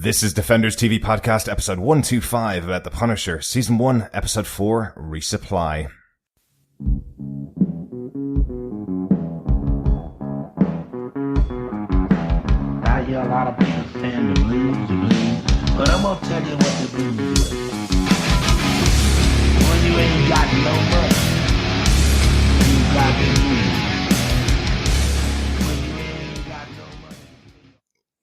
This is Defenders TV Podcast, episode 125 about The Punisher, season 1, episode 4, Resupply. I hear a lot of people saying the blues, but I'm gonna tell you what the blues is. When you ain't got no money, you got the blues.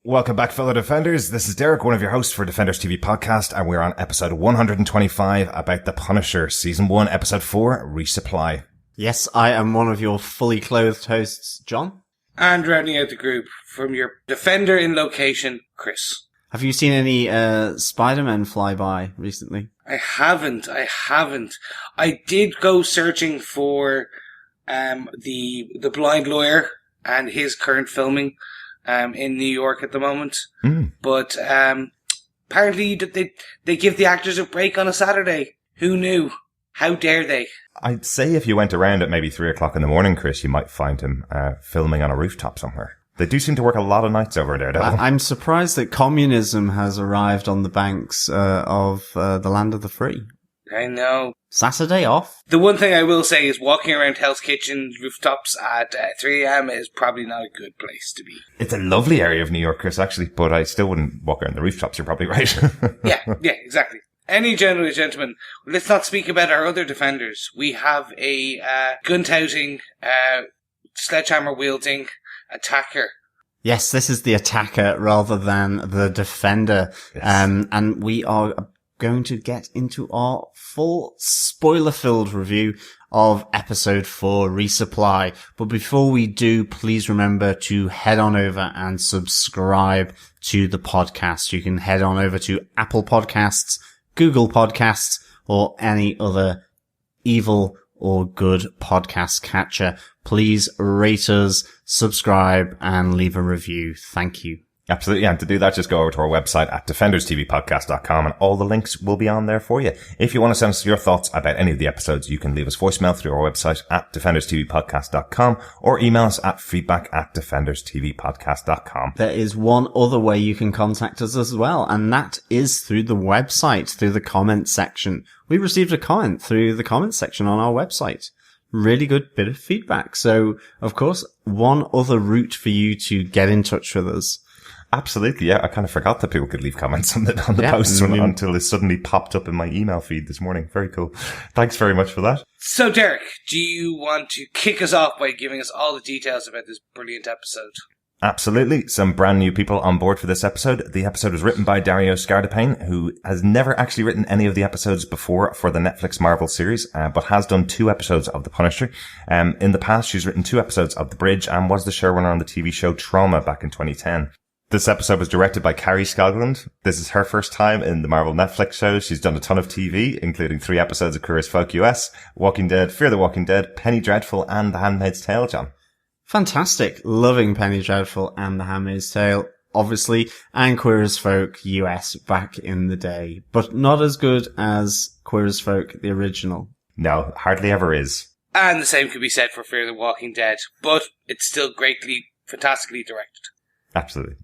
Welcome back, fellow Defenders. This is Derek, one of your hosts for Defenders TV Podcast, and we're on episode 125 about The Punisher, season 1, episode 4, Resupply. Yes, I am one of your fully clothed hosts, John. And rounding out the group from your Defender in location, Chris. Have you seen any Spider-Man fly by recently? I haven't. I did go searching for the blind lawyer and his current filming in New York at the moment. But apparently they give the actors a break on a Saturday. Who knew? How dare they? I'd say if you went around at maybe 3 o'clock in the morning, Chris, you might find him filming on a rooftop somewhere. They do seem to work a lot of nights over there, don't they? I'm surprised that communism has arrived on the banks of the land of the free. I know. Saturday off. The one thing I will say is walking around Hell's Kitchen rooftops at 3 a.m. is probably not a good place to be. It's a lovely area of New York, Chris, actually, but I still wouldn't walk around the rooftops. You're probably right. Yeah, exactly. Any gentlemen, let's not speak about our other Defenders. We have a gun-touting, sledgehammer-wielding attacker. Yes, this is the attacker rather than the defender. Yes. And we are going to get into our full spoiler-filled review of episode 4, Resupply. But before we do, please remember to head on over and subscribe to the podcast. You can head on over to Apple Podcasts, Google Podcasts, or any other evil or good podcast catcher. Please rate us, subscribe, and leave a review. Thank you. Absolutely, and to do that, just go over to our website at defenderstvpodcast.com, and all the links will be on there for you. If you want to send us your thoughts about any of the episodes, you can leave us voicemail through our website at defenderstvpodcast.com, or email us at feedback@defenderstvpodcast.com. There is one other way you can contact us as well, and that is through the website, through the comment section. We received a comment through the comment section on our website. Really good bit of feedback. So, of course, one other route for you to get in touch with us. Absolutely, yeah. I kind of forgot that people could leave comments on the posts until it suddenly popped up in my email feed this morning. Very cool. Thanks very much for that. So, Derek, do you want to kick us off by giving us all the details about this brilliant episode? Absolutely. Some brand new people on board for this episode. The episode was written by Dario Scardapane, who has never actually written any of the episodes before for the Netflix Marvel series, but has done 2 episodes of The Punisher. In the past, she's written 2 episodes of The Bridge and was the showrunner on the TV show Trauma back in 2010. This episode was directed by Carrie Scogland. This is her first time in the Marvel Netflix show. She's done a ton of TV, including 3 episodes of Queer as Folk US, Walking Dead, Fear the Walking Dead, Penny Dreadful, and The Handmaid's Tale, John. Fantastic. Loving Penny Dreadful and The Handmaid's Tale, obviously, and Queer as Folk US back in the day. But not as good as Queer as Folk, the original. No, hardly ever is. And the same could be said for Fear the Walking Dead, but it's still fantastically directed. Absolutely.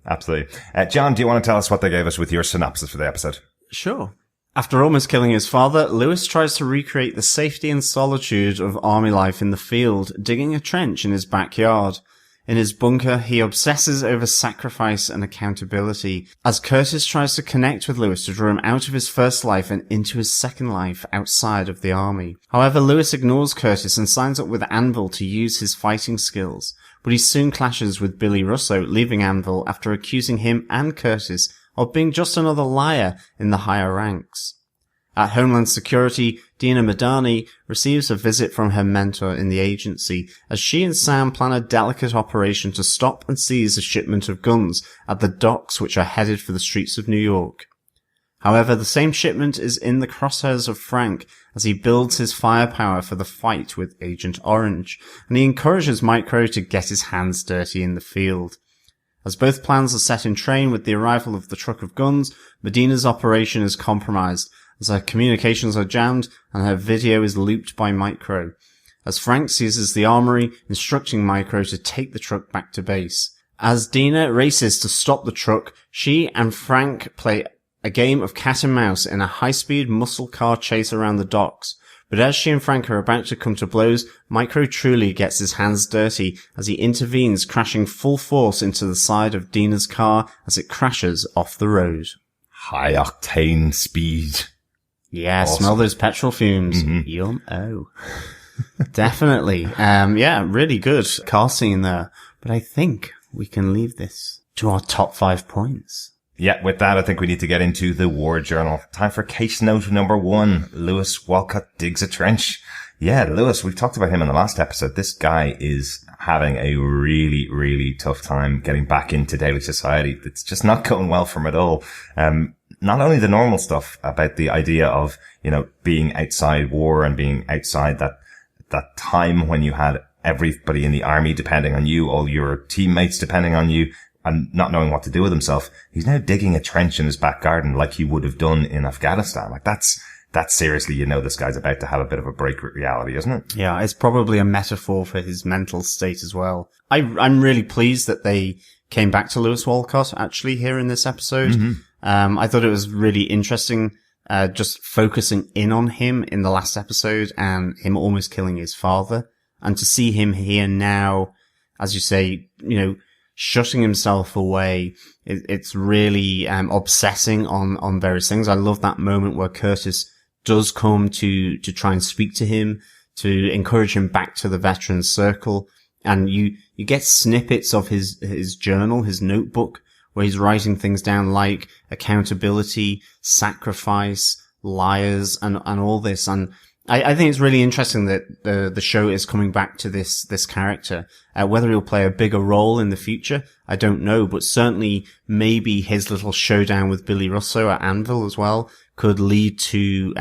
John, do you want to tell us what they gave us with your synopsis for the episode? Sure. After almost killing his father, Lewis tries to recreate the safety and solitude of army life in the field, digging a trench in his backyard. In his bunker, he obsesses over sacrifice and accountability, as Curtis tries to connect with Lewis to draw him out of his first life and into his second life outside of the army. However, Lewis ignores Curtis and signs up with Anvil to use his fighting skills, but he soon clashes with Billy Russo, leaving Anvil after accusing him and Curtis of being just another liar in the higher ranks. At Homeland Security, Dina Madani receives a visit from her mentor in the agency as she and Sam plan a delicate operation to stop and seize a shipment of guns at the docks which are headed for the streets of New York. However, the same shipment is in the crosshairs of Frank as he builds his firepower for the fight with Agent Orange, and he encourages Micro to get his hands dirty in the field. As both plans are set in train with the arrival of the truck of guns, Medina's operation is compromised as her communications are jammed and her video is looped by Micro, as Frank seizes the armory, instructing Micro to take the truck back to base. As Dina races to stop the truck, she and Frank play a game of cat and mouse in a high-speed muscle car chase around the docks. But as she and Frank are about to come to blows, Micro truly gets his hands dirty as he intervenes, crashing full force into the side of Dina's car as it crashes off the road. High octane speed. Yeah, Awesome. Smell those petrol fumes. Yum. Oh. Definitely. Yeah, really good car scene there. But I think we can leave this to our top 5 points. Yeah, with that, I think we need to get into the war journal. Time for case note number 1. Lewis Walcott digs a trench. Yeah, Lewis, we've talked about him in the last episode. This guy is having a really, really tough time getting back into daily society. It's just not going well for him at all. Not only the normal stuff about the idea of, being outside war and being outside that time when you had everybody in the army depending on you, all your teammates depending on you, and not knowing what to do with himself. He's now digging a trench in his back garden like he would have done in Afghanistan. Like that's seriously, this guy's about to have a bit of a break with reality, isn't it? Yeah, it's probably a metaphor for his mental state as well. I'm really pleased that they came back to Lewis Walcott actually here in this episode. I thought it was really interesting, just focusing in on him in the last episode and him almost killing his father. And to see him here now, as you say, shutting himself away, it's really obsessing on various things. I love that moment where Curtis does come to try and speak to him, to encourage him back to the veterans circle. And you get snippets of his journal, his notebook, where he's writing things down like accountability, sacrifice, liars, and all this. And I think it's really interesting that the show is coming back to this character. Whether he'll play a bigger role in the future, I don't know, but certainly maybe his little showdown with Billy Russo at Anvil as well could lead to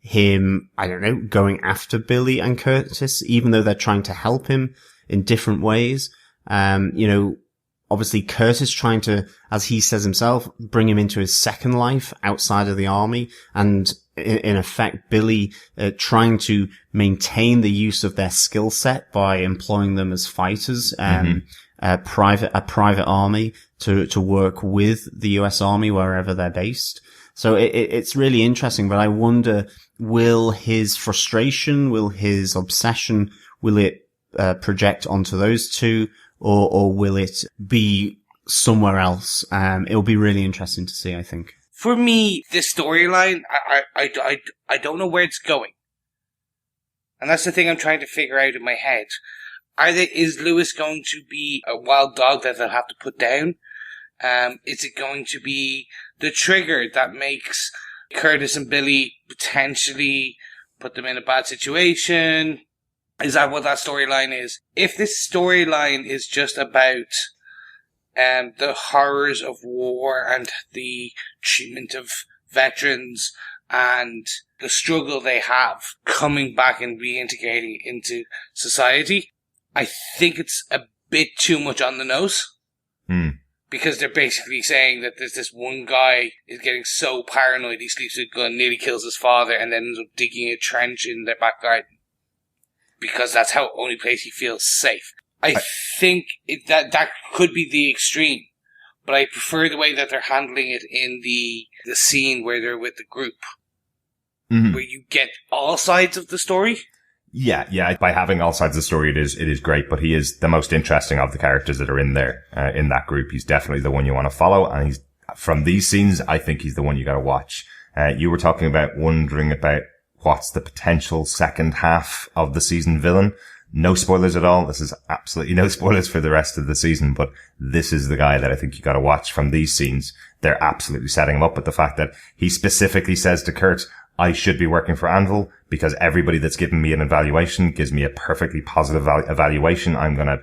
him, I don't know, going after Billy and Curtis, even though they're trying to help him in different ways. Obviously Curtis trying to, as he says himself, bring him into his second life outside of the army, and in effect, Billy trying to maintain the use of their skill set by employing them as fighters, a private army to work with the US Army wherever they're based. So it's really interesting, but I wonder, will his frustration, will his obsession, will it project onto those two, or will it be somewhere else? It'll be really interesting to see, I think. For me, this storyline, I don't know where it's going. And that's the thing I'm trying to figure out in my head. Is Lewis going to be a wild dog that they'll have to put down? Is it going to be the trigger that makes Curtis and Billy potentially put them in a bad situation? Is that what that storyline is? If this storyline is just about the horrors of war and the treatment of veterans and the struggle they have coming back and reintegrating into society, I think it's a bit too much on the nose. Because they're basically saying that there's this one guy is getting so paranoid he sleeps with a gun, nearly kills his father, and then ends up digging a trench in their back garden. Because that's how only place he feels safe. I think that could be the extreme, but I prefer the way that they're handling it in the scene where they're with the group, where you get all sides of the story. Yeah. By having all sides of the story, it is great, but he is the most interesting of the characters that are in there, in that group. He's definitely the one you want to follow, and from these scenes, I think he's the one you got to watch. You were talking about wondering about what's the potential second half of the season villain. No spoilers at all. This is absolutely no spoilers for the rest of the season, but this is the guy that I think you got to watch from these scenes. They're absolutely setting him up with the fact that he specifically says to Kurt, I should be working for Anvil because everybody that's given me an evaluation gives me a perfectly positive evaluation. I'm going to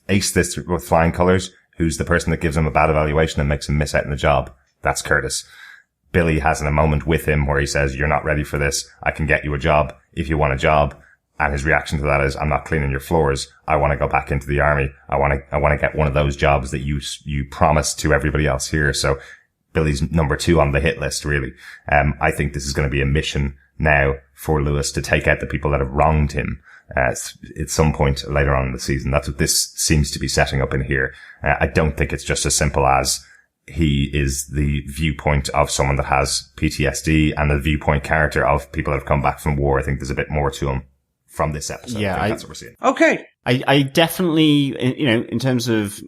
ace this with flying colors. Who's the person that gives him a bad evaluation and makes him miss out on the job? That's Curtis. Billy has a moment with him where he says, you're not ready for this. I can get you a job if you want a job. And his reaction to that is, I'm not cleaning your floors. I want to go back into the army. I want to get one of those jobs that you promised to everybody else here. So Billy's number 2 on the hit list, really. I think this is going to be a mission now for Lewis to take out the people that have wronged him. at some point later on in the season. That's what this seems to be setting up in here. I don't think it's just as simple as he is the viewpoint of someone that has PTSD and the viewpoint character of people that have come back from war. I think there's a bit more to him from this episode. Yeah, I think that's what we're seeing. Okay. I definitely, in terms of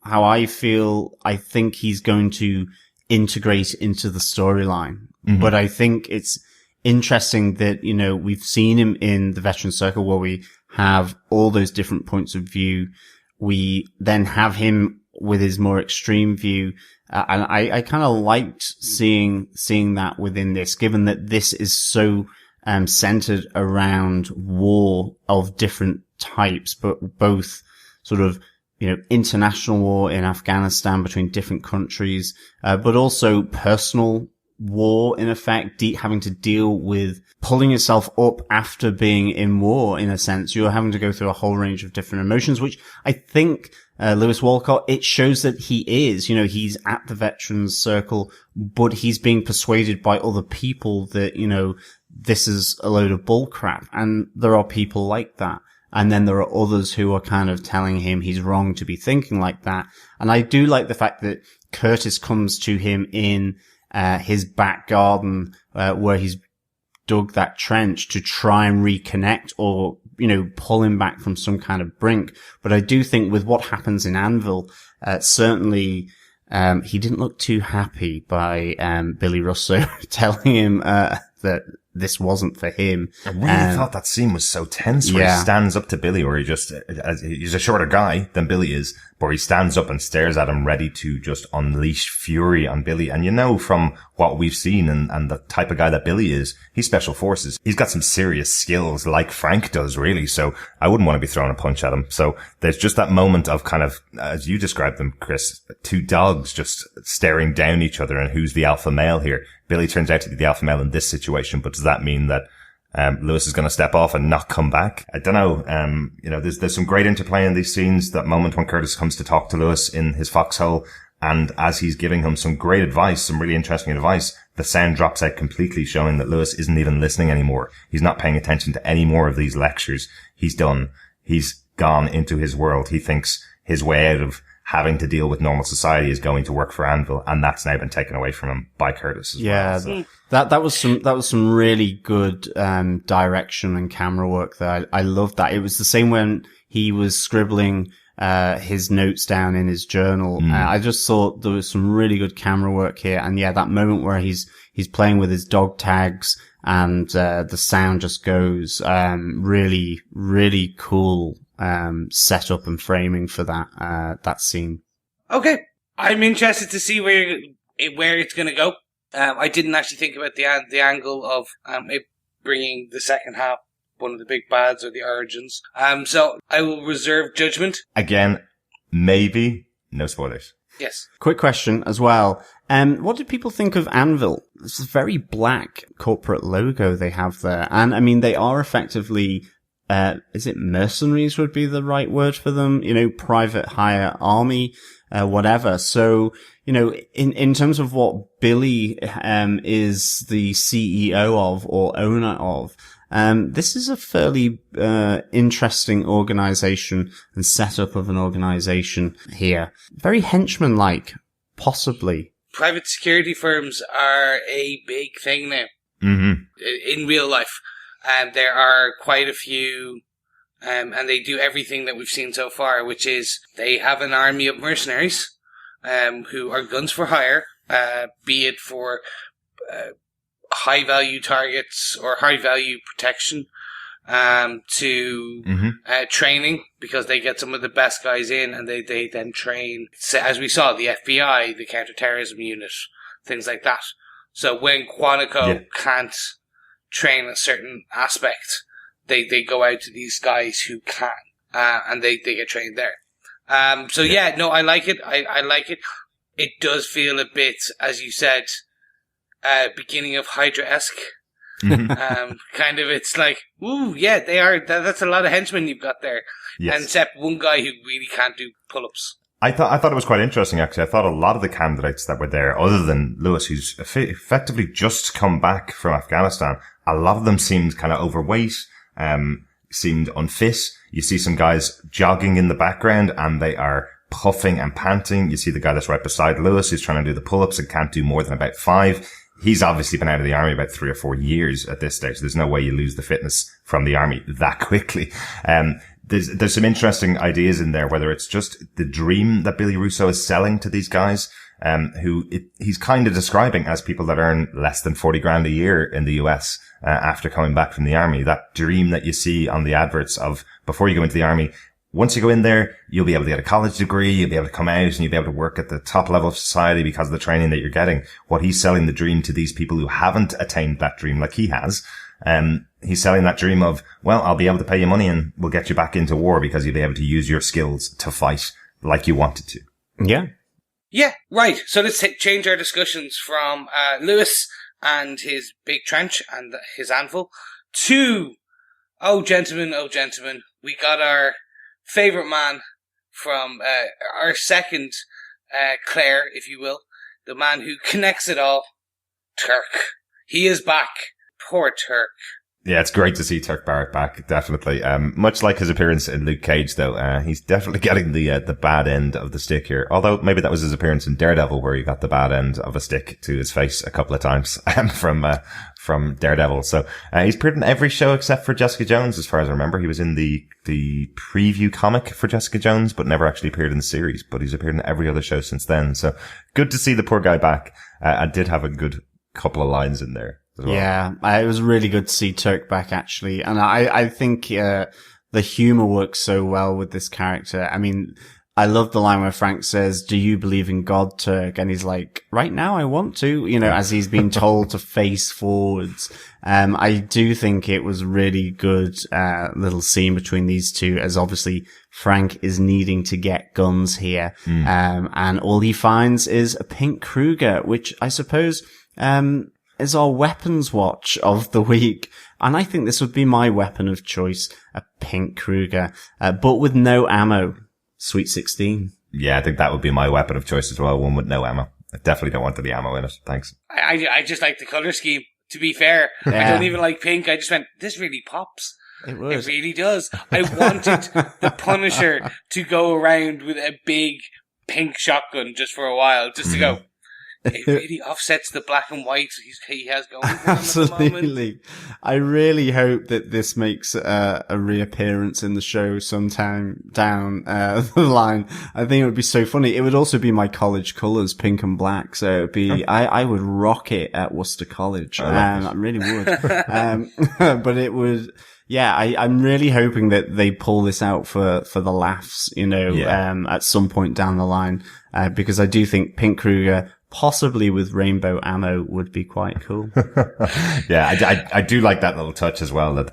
how I feel, I think he's going to integrate into the storyline. Mm-hmm. But I think it's interesting that, we've seen him in the Veteran Circle where we have all those different points of view. We then have him with his more extreme view. And I kind of liked seeing that within this, given that this is so, centered around war of different types, but both sort of, international war in Afghanistan between different countries, but also personal war in effect, having to deal with pulling yourself up after being in war. In a sense, you're having to go through a whole range of different emotions, which I think Lewis Walcott, it shows that he is, he's at the Veterans Circle, but he's being persuaded by other people that, this is a load of bull crap. And there are people like that. And then there are others who are kind of telling him he's wrong to be thinking like that. And I do like the fact that Curtis comes to him in his back garden, where he's dug that trench to try and reconnect or, pull him back from some kind of brink. But I do think with what happens in Anvil, certainly, he didn't look too happy by, Billy Russo telling him, that this wasn't for him. I really thought that scene was so tense where he stands up to Billy, or he's a shorter guy than Billy is, but he stands up and stares at him ready to just unleash fury on Billy. And from what we've seen and the type of guy that Billy is, he's special forces. He's got some serious skills like Frank does, really. So I wouldn't want to be throwing a punch at him. So there's just that moment of kind of, as you described them, Chris, two dogs just staring down each other and who's the alpha male here. Billy turns out to be the alpha male in this situation, but does that mean that Lewis is going to step off and not come back? I don't know. There's some great interplay in these scenes. That moment when Curtis comes to talk to Lewis in his foxhole, and as he's giving him some great advice, some really interesting advice, the sound drops out completely, showing that Lewis isn't even listening anymore. He's not paying attention to any more of these lectures. He's done. He's gone into his world. He thinks his way out of having to deal with normal society is going to work for Anvil, and that's now been taken away from him by Curtis as well. So. That was some really good direction and camera work there. I loved that. It was the same when he was scribbling his notes down in his journal. I just thought there was some really good camera work here, and that moment where he's playing with his dog tags and the sound just goes really, really cool. Setup and framing for that scene. Okay. I'm interested to see where it's going to go. I didn't actually think about the angle of it bringing the second half, one of the big bads or the origins. So I will reserve judgment. Again, maybe no spoilers. Yes. Quick question as well. What did people think of Anvil? It's a very black corporate logo they have there. And I mean, they are effectively is it mercenaries would be the right word for them? Private hire army, whatever. So, in terms of what Billy, is the CEO of or owner of, this is a fairly, interesting organization and setup of an organization here. Very henchman-like, possibly. Private security firms are a big thing now. Mm-hmm. In real life. There are quite a few, and they do everything that we've seen so far, which is they have an army of mercenaries, who are guns for hire, be it for, high value targets or high value protection, to, training, because they get some of the best guys in and they then train, as we saw, the FBI, the counterterrorism unit, things like that. So when Quantico can't train a certain aspect, they go out to these guys who can, and they get trained there. I like it. I like it. It does feel a bit, as you said, beginning of Hydra-esque. Kind of, it's like, ooh, yeah, they are, that's a lot of henchmen you've got there. Yes. And except one guy who really can't do pull-ups. I thought it was quite interesting, actually. I thought a lot of the candidates that were there, other than Lewis, who's effectively just come back from Afghanistan, a lot of them seemed kind of overweight. seemed unfit. You see some guys jogging in the background and they are puffing and panting. You see the guy that's right beside Lewis who's trying to do the pull-ups and can't do more than about 5. He's obviously been out of the army about 3 or 4 years at this stage. There's no way you lose the fitness from the army that quickly. There's some interesting ideas in there, whether it's just the dream that Billy Russo is selling to these guys, he's kind of describing as people that earn less than 40 grand a year in the US, after coming back from the army. That dream that you see on the adverts of before you go into the army. Once you go in there, you'll be able to get a college degree, you'll be able to come out and you'll be able to work at the top level of society because of the training that you're getting. What he's selling the dream to these people who haven't attained that dream like he has. He's selling that dream of, well, I'll be able to pay you money and we'll get you back into war because you'll be able to use your skills to fight like you wanted to. Yeah. Yeah, right. So let's change our discussions from Lewis and his big trench and his anvil to, oh gentlemen, we got our favourite man from our second Claire, if you will, the man who connects it all, Turk. He is back. Poor Turk. Yeah, it's great to see Turk Barrett back, definitely. Much like his appearance in Luke Cage, though, he's definitely getting the bad end of the stick here. Although maybe that was his appearance in Daredevil, where he got the bad end of a stick to his face a couple of times from Daredevil. So he's appeared in every show except for Jessica Jones, as far as I remember. He was in the preview comic for Jessica Jones, but never actually appeared in the series. But he's appeared in every other show since then. So good to see the poor guy back. I did have a good couple of lines in there. Well. Yeah, it was really good to see Turk back, actually. And I think the humor works so well with this character. I mean, I love the line where Frank says, "Do you believe in God, Turk?" And he's like, "Right now I want to," as he's been told to face forwards. I do think it was really good little scene between these two, as obviously Frank is needing to get guns here. And all he finds is a pink Kruger, which I suppose is our weapons watch of the week. And I think this would be my weapon of choice, a pink Kruger, but with no ammo. Sweet 16. Yeah, I think that would be my weapon of choice as well, one with no ammo. I definitely don't want any ammo in it, thanks. I just like the colour scheme, to be fair. Yeah. I don't even like pink. I just went, this really pops. It really does. I wanted the Punisher to go around with a big pink shotgun just for a while, just to go, it really offsets the black and white he has going for him Absolutely. at the moment. I really hope that this makes a reappearance in the show sometime down the line. I think it would be so funny. It would also be my college colours, pink and black. So it would be, I would rock it at Worcester College. I really would. But it would, yeah, I'm really hoping that they pull this out for the laughs, at some point down the line, because I do think Pink Kruger, possibly with rainbow ammo, would be quite cool. Yeah, I do like that little touch as well, that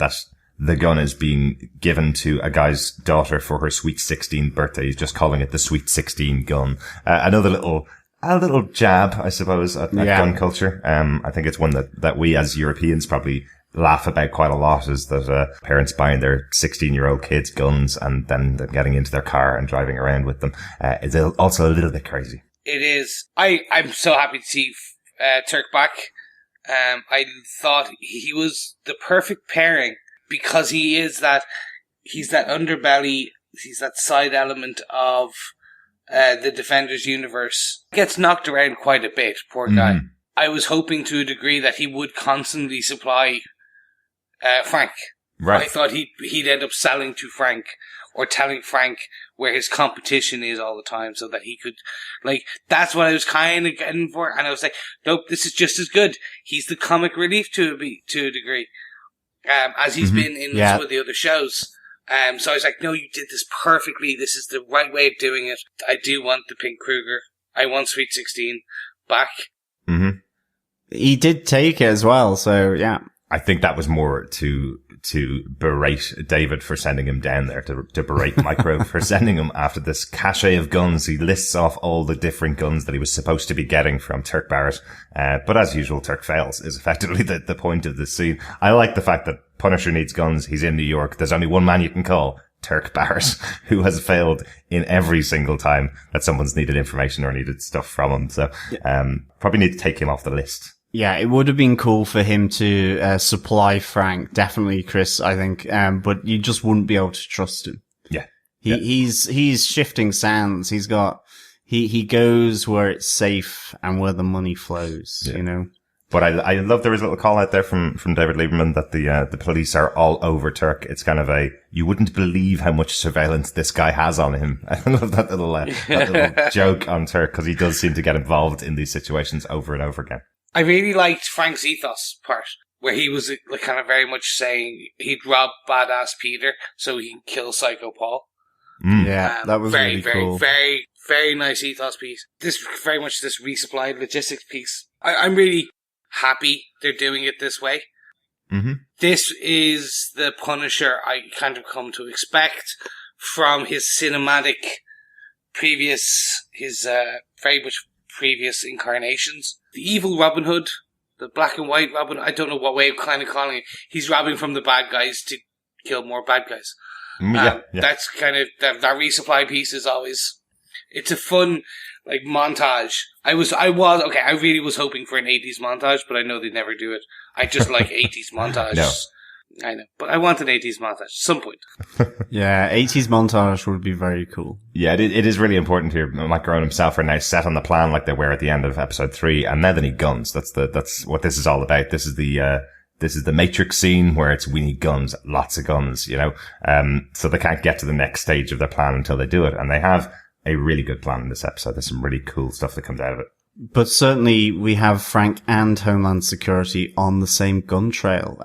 the gun is being given to a guy's daughter for her sweet 16 birthday. He's just calling it the sweet 16 gun. Another little jab, I suppose, at gun culture. I think it's one that we as Europeans probably laugh about quite a lot, is that parents buying their 16-year-old kids guns and then them getting into their car and driving around with them. It's also a little bit crazy. It is. I'm so happy to see Turk back. I thought he was the perfect pairing because he's that underbelly, he's that side element of the Defenders universe. Gets knocked around quite a bit, poor guy. I was hoping to a degree that he would constantly supply Frank. Right. I thought he'd end up selling to Frank or telling Frank where his competition is all the time so that he could, that's what I was kind of getting for. And I was like, nope, this is just as good. He's the comic relief to a degree, as he's been in some of the other shows. So I was like, no, you did this perfectly. This is the right way of doing it. I do want the Pink Kruger. I want Sweet 16 back. Mm-hmm. He did take it as well. So yeah. I think that was more to berate David for sending him down there, to berate Micro for sending him after this cache of guns. He lists off all the different guns that he was supposed to be getting from Turk Barrett. But as usual, Turk fails is effectively the point of this scene. I like the fact that Punisher needs guns. He's in New York. There's only one man you can call, Turk Barrett, who has failed in every single time that someone's needed information or needed stuff from him. So, probably need to take him off the list. Yeah, it would have been cool for him to supply Frank, definitely, Chris, I think, but you just wouldn't be able to trust him. Yeah. He's shifting sands. He goes where it's safe and where the money flows, you know. But I love there was a little call out there from David Lieberman that the police are all over Turk. It's kind of you wouldn't believe how much surveillance this guy has on him. I love that little joke on Turk, because he does seem to get involved in these situations over and over again. I really liked Frank's ethos part, where he was like kind of very much saying he'd rob badass Peter so he can kill Psycho Paul. Yeah, that was very, really very, cool. very, very nice ethos piece. This very much this resupplied logistics piece. I'm really happy they're doing it this way. Mm-hmm. This is the Punisher I kind of come to expect from his cinematic very much previous incarnations. The evil Robin Hood, the black and white Robin, I don't know what way of kind of calling it. He's robbing from the bad guys to kill more bad guys. Yeah. That's kind of, that resupply piece is always, it's a fun, like, montage. I really was hoping for an 80s montage, but I know they never do it. I just like 80s montages. No. I know, but I want an 80s montage at some point. Yeah, 80s montage would be very cool. Yeah, it is really important here. Mike Garone himself are now set on the plan like they were at the end of episode 3, and now they need guns. That's what this is all about. This is the Matrix scene where we need guns, lots of guns, you know. So they can't get to the next stage of their plan until they do it, and they have a really good plan in this episode. There's some really cool stuff that comes out of it. But certainly we have Frank and Homeland Security on the same gun trail,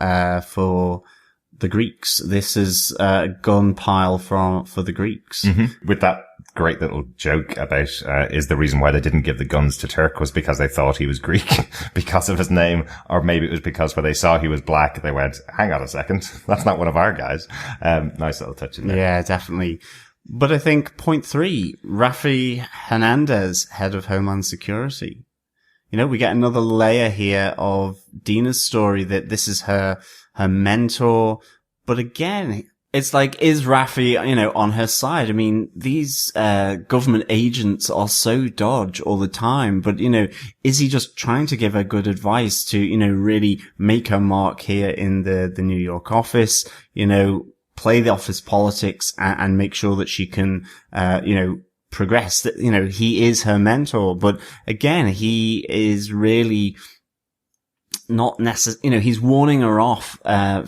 for the Greeks. This is a gun pile for the Greeks. Mm-hmm. With that great little joke about, is the reason why they didn't give the guns to Turk was because they thought he was Greek because of his name, or maybe it was because when they saw he was black, they went, hang on a second, that's not one of our guys. Nice little touch in there. Yeah, definitely. But I think point 3, Rafi Hernandez, head of Homeland Security. You know, we get another layer here of Dina's story that this is her mentor. But again, it's like, is Rafi, you know, on her side? I mean, these, government agents are so dodge all the time, but, you know, is he just trying to give her good advice to, you know, really make her mark here in the New York office, you know, play the office politics and make sure that she can, you know, progress? That, you know, he is her mentor, but again, he is really not necessarily, you know, he's warning her off,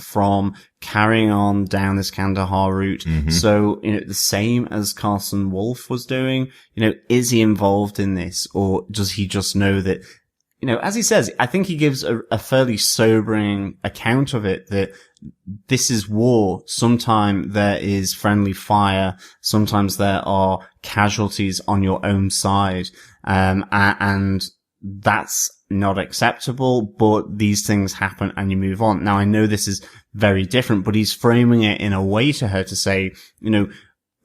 from carrying on down this Kandahar route. Mm-hmm. So, you know, the same as Carson Wolf was doing, you know, is he involved in this, or does he just know that, you know, as he says, I think he gives a fairly sobering account of it, that this is war. Sometimes there is friendly fire. Sometimes there are casualties on your own side. And that's not acceptable, but these things happen and you move on. Now, I know this is very different, but he's framing it in a way to her to say, you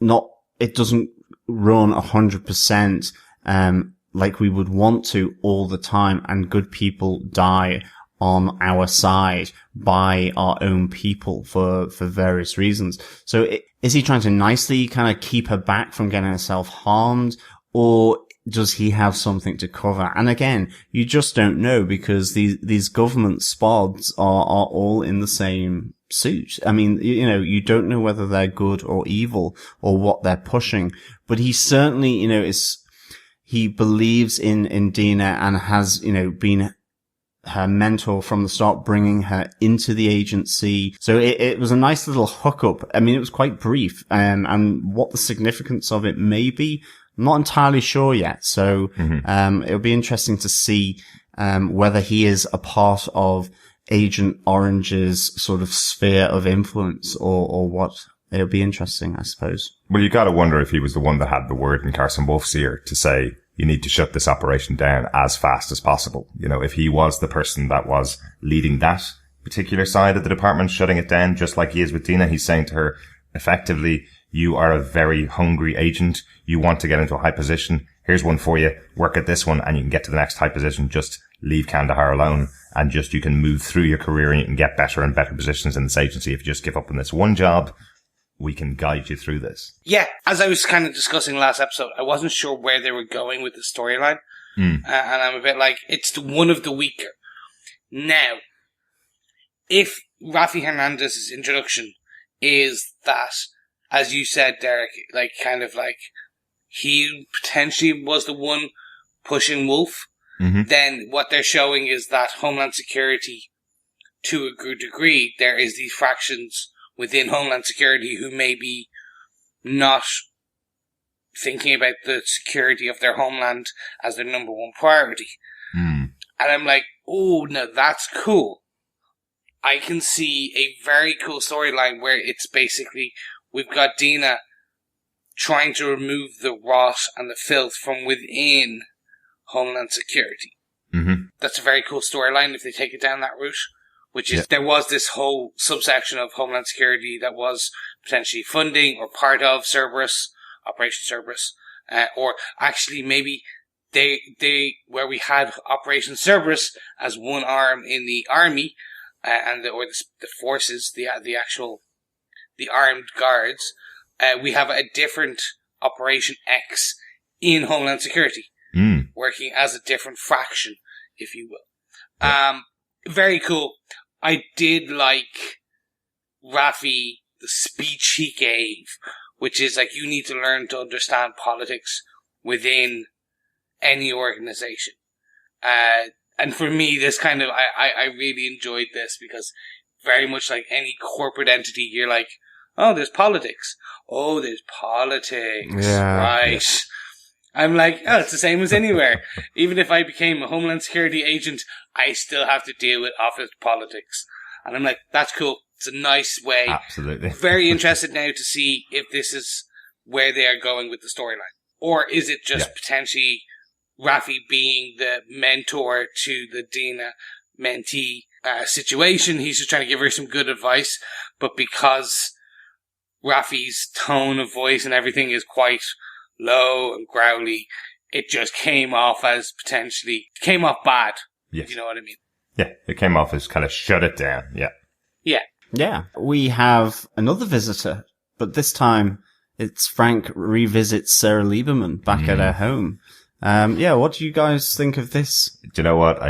know, it doesn't run 100%, like we would want to all the time, and good people die on our side by our own people for various reasons. So is he trying to nicely kind of keep her back from getting herself harmed, or does he have something to cover? And again, you just don't know, because these government spods are all in the same suit. I mean, you know, you don't know whether they're good or evil or what they're pushing, but he certainly, you know, he believes in Dina and has, you know, been her mentor from the start, bringing her into the agency. So it was a nice little hookup. I mean, it was quite brief, and what the significance of it may be, I'm not entirely sure yet. So, it'll be interesting to see, whether he is a part of Agent Orange's sort of sphere of influence or what. It'll be interesting, I suppose. Well, you gotta wonder if he was the one that had the word in Carson Wolf's ear to say, you need to shut this operation down as fast as possible. You know, if he was the person that was leading that particular side of the department, shutting it down, just like he is with Dina, he's saying to her, effectively, you are a very hungry agent. You want to get into a high position. Here's one for you. Work at this one and you can get to the next high position. Just leave Kandahar alone, and just you can move through your career and you can get better and better positions in this agency. If you just give up on this one job, we can guide you through this. Yeah, as I was kind of discussing last episode, I wasn't sure where they were going with the storyline. And I'm a bit like, it's one of the weaker. Now, if Rafi Hernandez's introduction is that, as you said, Derek, like, kind of like, he potentially was the one pushing Wolf, then what they're showing is that Homeland Security, to a good degree, there is these fractions within Homeland Security who may be not thinking about the security of their homeland as their number one priority. And I'm like, oh, no, that's cool. I can see a very cool storyline where it's basically, we've got Dina trying to remove the rot and the filth from within Homeland Security. That's a very cool storyline if they take it down that route, which is, there was this whole subsection of Homeland Security that was potentially funding or part of Cerberus, Operation Cerberus, or actually maybe they where we had Operation Cerberus as one arm in the army, and the forces, the armed guards, we have a different Operation X in Homeland Security, working as a different fraction, if you will. Very cool. I did like Rafi, the speech he gave, which is like, you need to learn to understand politics within any organization. And for me, this kind of, I really enjoyed this because very much like any corporate entity, you're like, oh, there's politics. Oh, there's politics. Right. Yeah. I'm like, oh, it's the same as anywhere. Even if I became a Homeland Security agent, I still have to deal with office politics. And I'm like, that's cool. It's a nice way. Absolutely. Very interested now to see if this is where they are going with the storyline. Or is it just potentially Rafi being the mentor to the Dina mentee situation? He's just trying to give her some good advice. But because Rafi's tone of voice and everything is quite low and growly, it just came off as came off bad. Yes. You know what I mean? Yeah, it came off as kind of shut it down. Yeah. Yeah. Yeah. We have another visitor, but this time it's Frank revisits Sarah Lieberman back at her home. What do you guys think of this? Do you know what?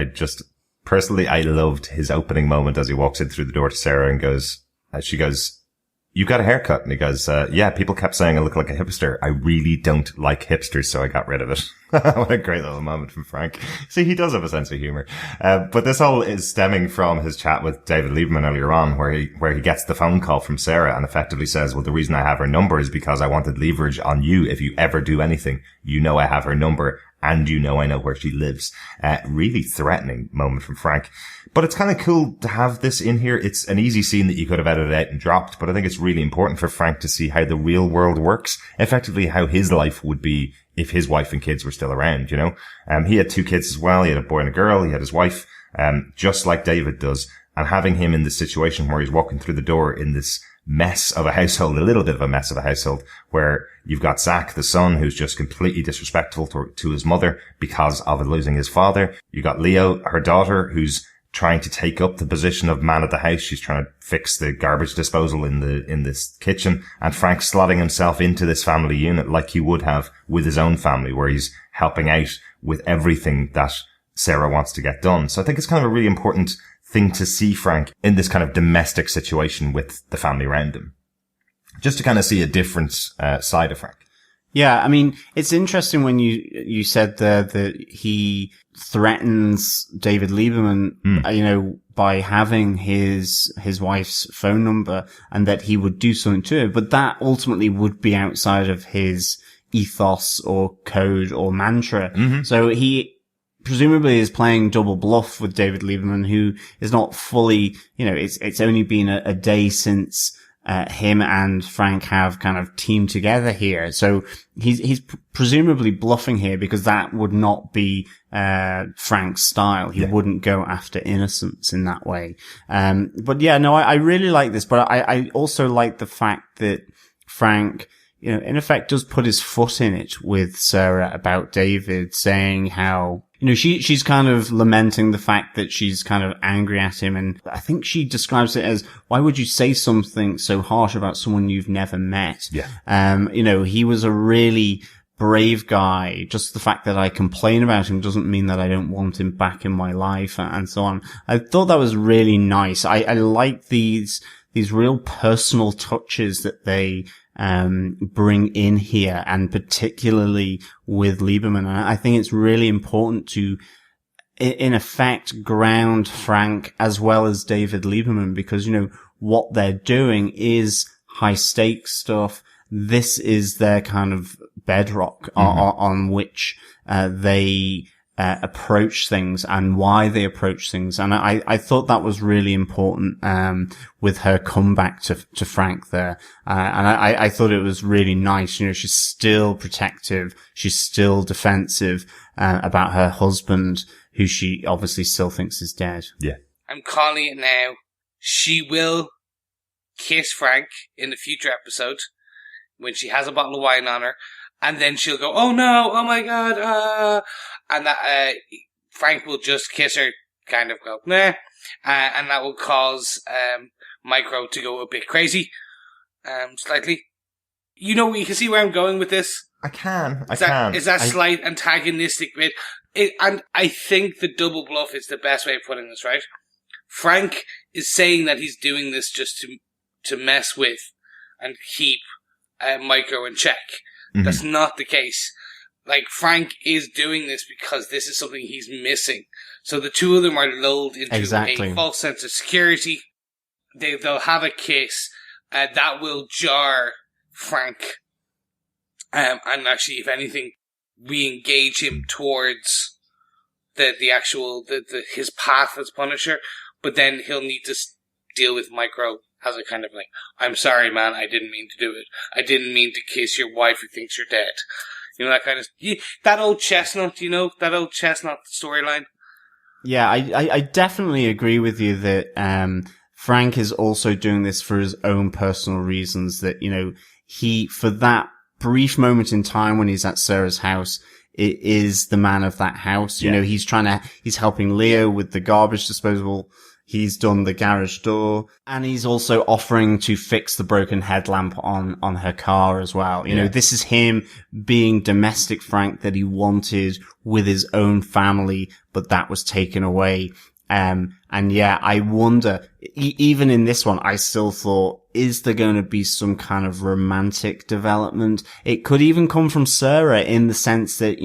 Personally, I loved his opening moment as he walks in through the door to Sarah and she goes, you got a haircut? And he goes, yeah, people kept saying I look like a hipster. I really don't like hipsters, so I got rid of it. What a great little moment from Frank. See, he does have a sense of humor. But this all is stemming from his chat with David Lieberman earlier on, where he gets the phone call from Sarah and effectively says, well, the reason I have her number is because I wanted leverage on you. If you ever do anything, you know I have her number and you know I know where she lives. Really threatening moment from Frank. But it's kind of cool to have this in here. It's an easy scene that you could have edited out and dropped, but I think it's really important for Frank to see how the real world works, effectively how his life would be if his wife and kids were still around, you know? He had 2 kids as well. He had a boy and a girl. He had his wife, just like David does. And having him in this situation where he's walking through the door in this mess of a household, a little bit of a mess of a household, where you've got Zach, the son, who's just completely disrespectful to his mother because of losing his father. You got Leo, her daughter, who's trying to take up the position of man of the house. She's trying to fix the garbage disposal in this kitchen. And Frank slotting himself into this family unit like he would have with his own family, where he's helping out with everything that Sarah wants to get done. So I think it's kind of a really important thing to see Frank in this kind of domestic situation with the family around him. Just to kind of see a different side of Frank. Yeah, I mean, it's interesting when you said there that he threatens David Lieberman, by having his wife's phone number and that he would do something to her. But that ultimately would be outside of his ethos or code or mantra. Mm-hmm. So he presumably is playing double bluff with David Lieberman, who is not fully, it's only been a day since him and Frank have kind of teamed together here. So he's presumably bluffing here because that would not be Frank's style. He wouldn't go after innocence in that way. I really like this, but I also like the fact that Frank, in effect does put his foot in it with Sarah about David, saying how, she's kind of lamenting the fact that she's kind of angry at him. And I think she describes it as, why would you say something so harsh about someone you've never met? Yeah. He was a really brave guy. Just the fact that I complain about him doesn't mean that I don't want him back in my life, and so on. I thought that was really nice. I like these real personal touches that they bring in here, and particularly with Lieberman. And I think it's really important to, in effect, ground Frank as well as David Lieberman, because, what they're doing is high stakes stuff. This is their kind of bedrock on which they approach things and why they approach things. And I thought that was really important with her comeback to Frank there. And I thought it was really nice. She's still protective. She's still defensive about her husband, who she obviously still thinks is dead. Yeah. I'm calling it now. She will kiss Frank in the future episode when she has a bottle of wine on her, and then she'll go, "Oh no, oh my god," and that Frank will just kiss her, kind of go, "Nah," and that will cause Micro to go a bit crazy, slightly. You can see where I'm going with this. I can. Is that slight antagonistic bit? And I think the double bluff is the best way of putting this, right? Frank is saying that he's doing this just to mess with and keep Micro in check. Mm-hmm. That's not the case. Like, Frank is doing this because this is something he's missing. So the two of them are lulled into a false sense of security. They'll have a kiss. That will jar Frank. And actually, if anything, re-engage him towards the actual his path as Punisher. But then he'll need to deal with Micro as a kind of like, "I'm sorry, man, I didn't mean to do it. I didn't mean to kiss your wife who thinks you're dead." That kind of, that old chestnut, that old chestnut storyline. Yeah, I definitely agree with you that, Frank is also doing this for his own personal reasons, that, for that brief moment in time when he's at Sarah's house, it is the man of that house. Yeah. He's helping Leo with the garbage disposal. He's done the garage door, and he's also offering to fix the broken headlamp on her car as well. This is him being domestic Frank that he wanted with his own family, but that was taken away. And yeah, I wonder, even in this one, I still thought, is there going to be some kind of romantic development? It could even come from Sarah, in the sense that,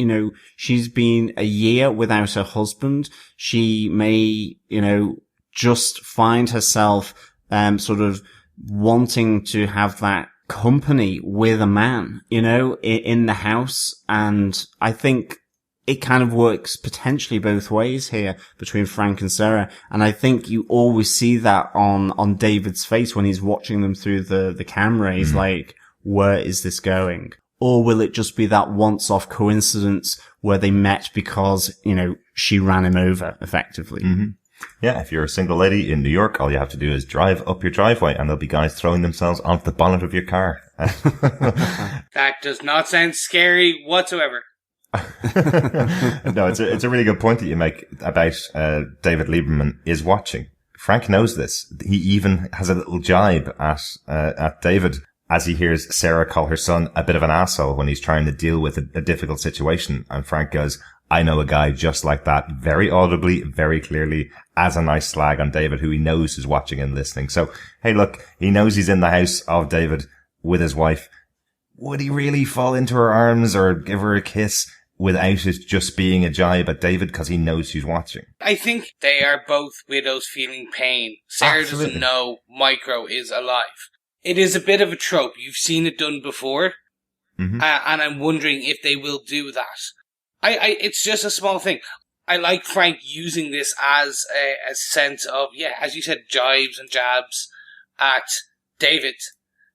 she's been a year without her husband. She may, just find herself sort of wanting to have that company with a man, in the house. And I think it kind of works potentially both ways here between Frank and Sarah. And I think you always see that on David's face when he's watching them through the camera. He's like, where is this going? Or will it just be that once-off coincidence where they met because, she ran him over, effectively? Mm-hmm. Yeah, if you're a single lady in New York, all you have to do is drive up your driveway and there'll be guys throwing themselves onto the bonnet of your car. That does not sound scary whatsoever. No, it's a really good point that you make about David Lieberman is watching. Frank knows this. He even has a little jibe at David as he hears Sarah call her son a bit of an asshole when he's trying to deal with a difficult situation. And Frank goes, "I know a guy just like that," very audibly, very clearly, as a nice slag on David, who he knows is watching and listening. So, hey, look, he knows he's in the house of David with his wife. Would he really fall into her arms or give her a kiss without it just being a jibe at David because he knows she's watching? I think they are both widows feeling pain. Sarah doesn't know Micro is alive. It is a bit of a trope. You've seen it done before. Mm-hmm. And I'm wondering if they will do that. It's just a small thing. I like Frank using this as a sense of, as you said, jibes and jabs at David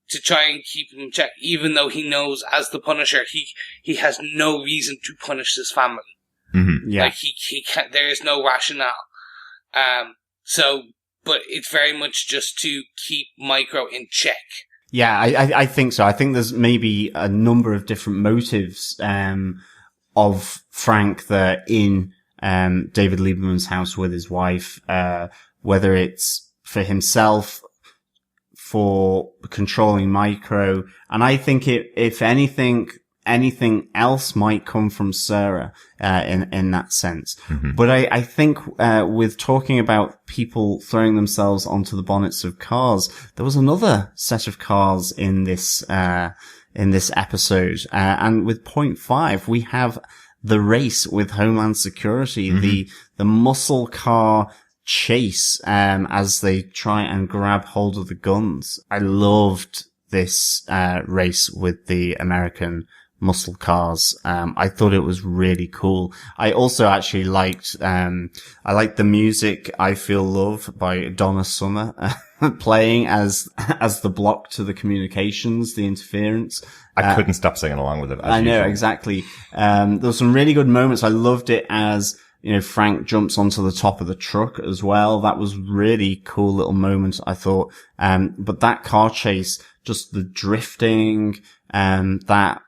to try and keep him in check, even though he knows as the Punisher, he has no reason to punish his family. Mm-hmm. Yeah. Like, he can't, there is no rationale. But it's very much just to keep Micro in check. Yeah, I think so. I think there's maybe a number of different motives, of Frank there in, David Lieberman's house with his wife, whether it's for himself, for controlling Micro. And I think if anything anything else might come from Sarah, in that sense. Mm-hmm. But I think, with talking about people throwing themselves onto the bonnets of cars, there was another set of cars in this episode. And with point 5, we have the race with Homeland Security, Mm-hmm. the muscle car chase, as they try and grab hold of the guns. I loved this, race with the American muscle cars. I thought it was really cool. I also actually liked the music I Feel Love by Donna Summer playing as the block to the communications, the interference. I couldn't stop singing along with it. I know, usual. exactly. There were some really good moments. I loved it as, Frank jumps onto the top of the truck as well. That was really cool little moment, I thought. But that car chase, just the drifting, that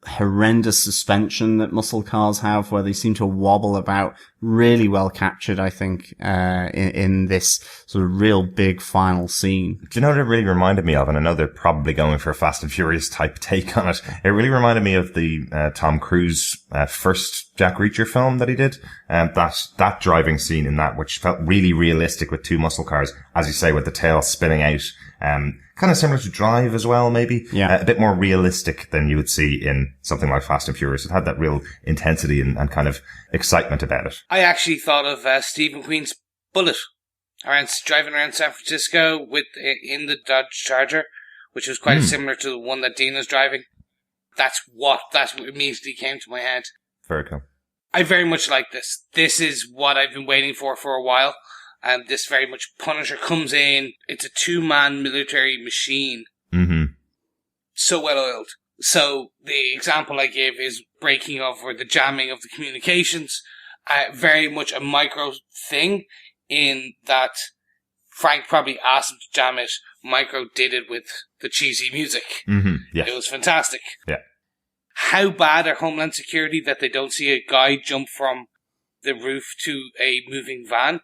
horrendous suspension that muscle cars have where they seem to wobble about, really well captured, I think, in this sort of real big final scene. Do you know what it really reminded me of? And I know they're probably going for a Fast and Furious type take on it. It really reminded me of the Tom Cruise first Jack Reacher film that he did. That driving scene in that, which felt really realistic with two muscle cars, as you say, with the tail spinning out. Kind of similar to Drive as well, maybe. Yeah. A bit more realistic than you would see in something like Fast and Furious. It had that real intensity and kind of excitement about it. I actually thought of Steve McQueen's Bullet, driving around San Francisco in the Dodge Charger, which was quite similar to the one that Dina's driving. That's what immediately came to my head. Very cool. I very much like this. This is what I've been waiting for a while. And this very much Punisher comes in. It's a 2-man military machine. Mm-hmm. So well oiled. So the example I give is breaking of or the jamming of the communications. Very much a micro thing in that Frank probably asked him to jam it. Micro did it with the cheesy music. Mm-hmm. Yeah. It was fantastic. Yeah. How bad are Homeland Security that they don't see a guy jump from the roof to a moving van?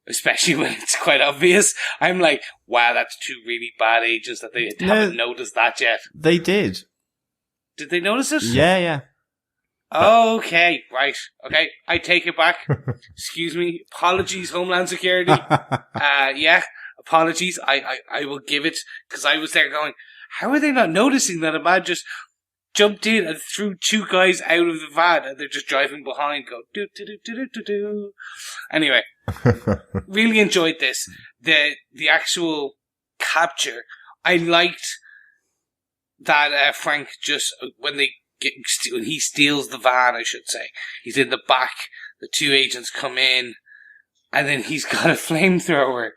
Especially when it's quite obvious. I'm like, wow, that's 2 really bad agents that they haven't noticed that yet. They did. Did they notice it? Yeah. Okay, right. Okay, I take it back. Excuse me. Apologies, Homeland Security. Yeah, apologies. I will give it, because I was there going, how are they not noticing that a man just jumped in and threw 2 guys out of the van and they're just driving behind going, do. Anyway. Really enjoyed this. The actual capture. I liked that Frank just when he steals the van, I should say. He's in the back. The 2 agents come in, and then he's got a flamethrower.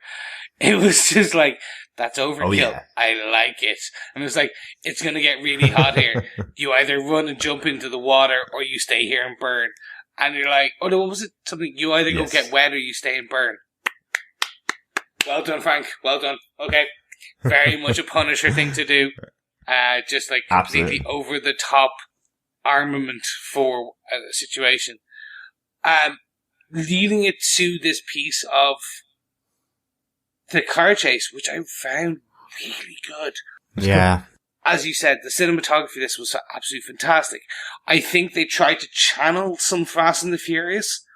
It was just like, that's overkill. Oh, yeah. I like it. And it was like, it's going to get really hot here. You either run and jump into the water, or you stay here and burn. And you're like, oh no, what was it? Something, you either go get wet or you stay and burn. Well done, Frank. Well done. Okay. Very much a Punisher thing to do. Just like completely over the top armament for a situation. Leading it to this piece of the car chase, which I found really good. Yeah. As you said, the cinematography of this was absolutely fantastic. I think they tried to channel some Fast and the Furious,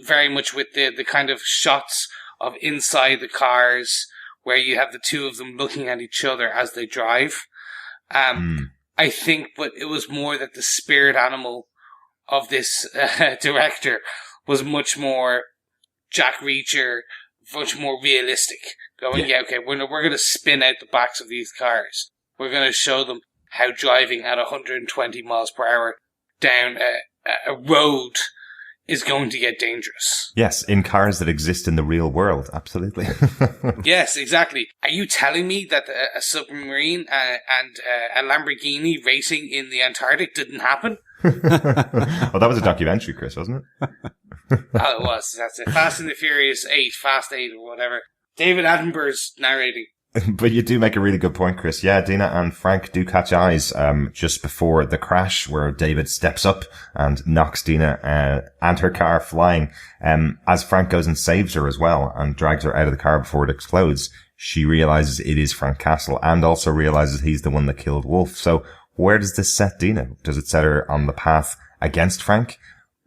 very much with the kind of shots of inside the cars, where you have the 2 of them looking at each other as they drive. I think, but it was more that the spirit animal of this director was much more Jack Reacher, much more realistic. Going, we're going to spin out the backs of these cars. We're going to show them how driving at 120 miles per hour down a road is going to get dangerous. Yes, in cars that exist in the real world. Absolutely. Yes, exactly. Are you telling me that a submarine and a Lamborghini racing in the Antarctic didn't happen? Well, that was a documentary, Chris, wasn't it? Oh, it was. That's it. Fast and the Furious 8, Fast 8 or whatever. David Attenborough's narrating. But you do make a really good point, Chris. Yeah, Dina and Frank do catch eyes just before the crash, where David steps up and knocks Dina and her car flying. As Frank goes and saves her as well and drags her out of the car before it explodes, she realizes it is Frank Castle and also realizes he's the one that killed Wolf. So where does this set Dina? Does it set her on the path against Frank?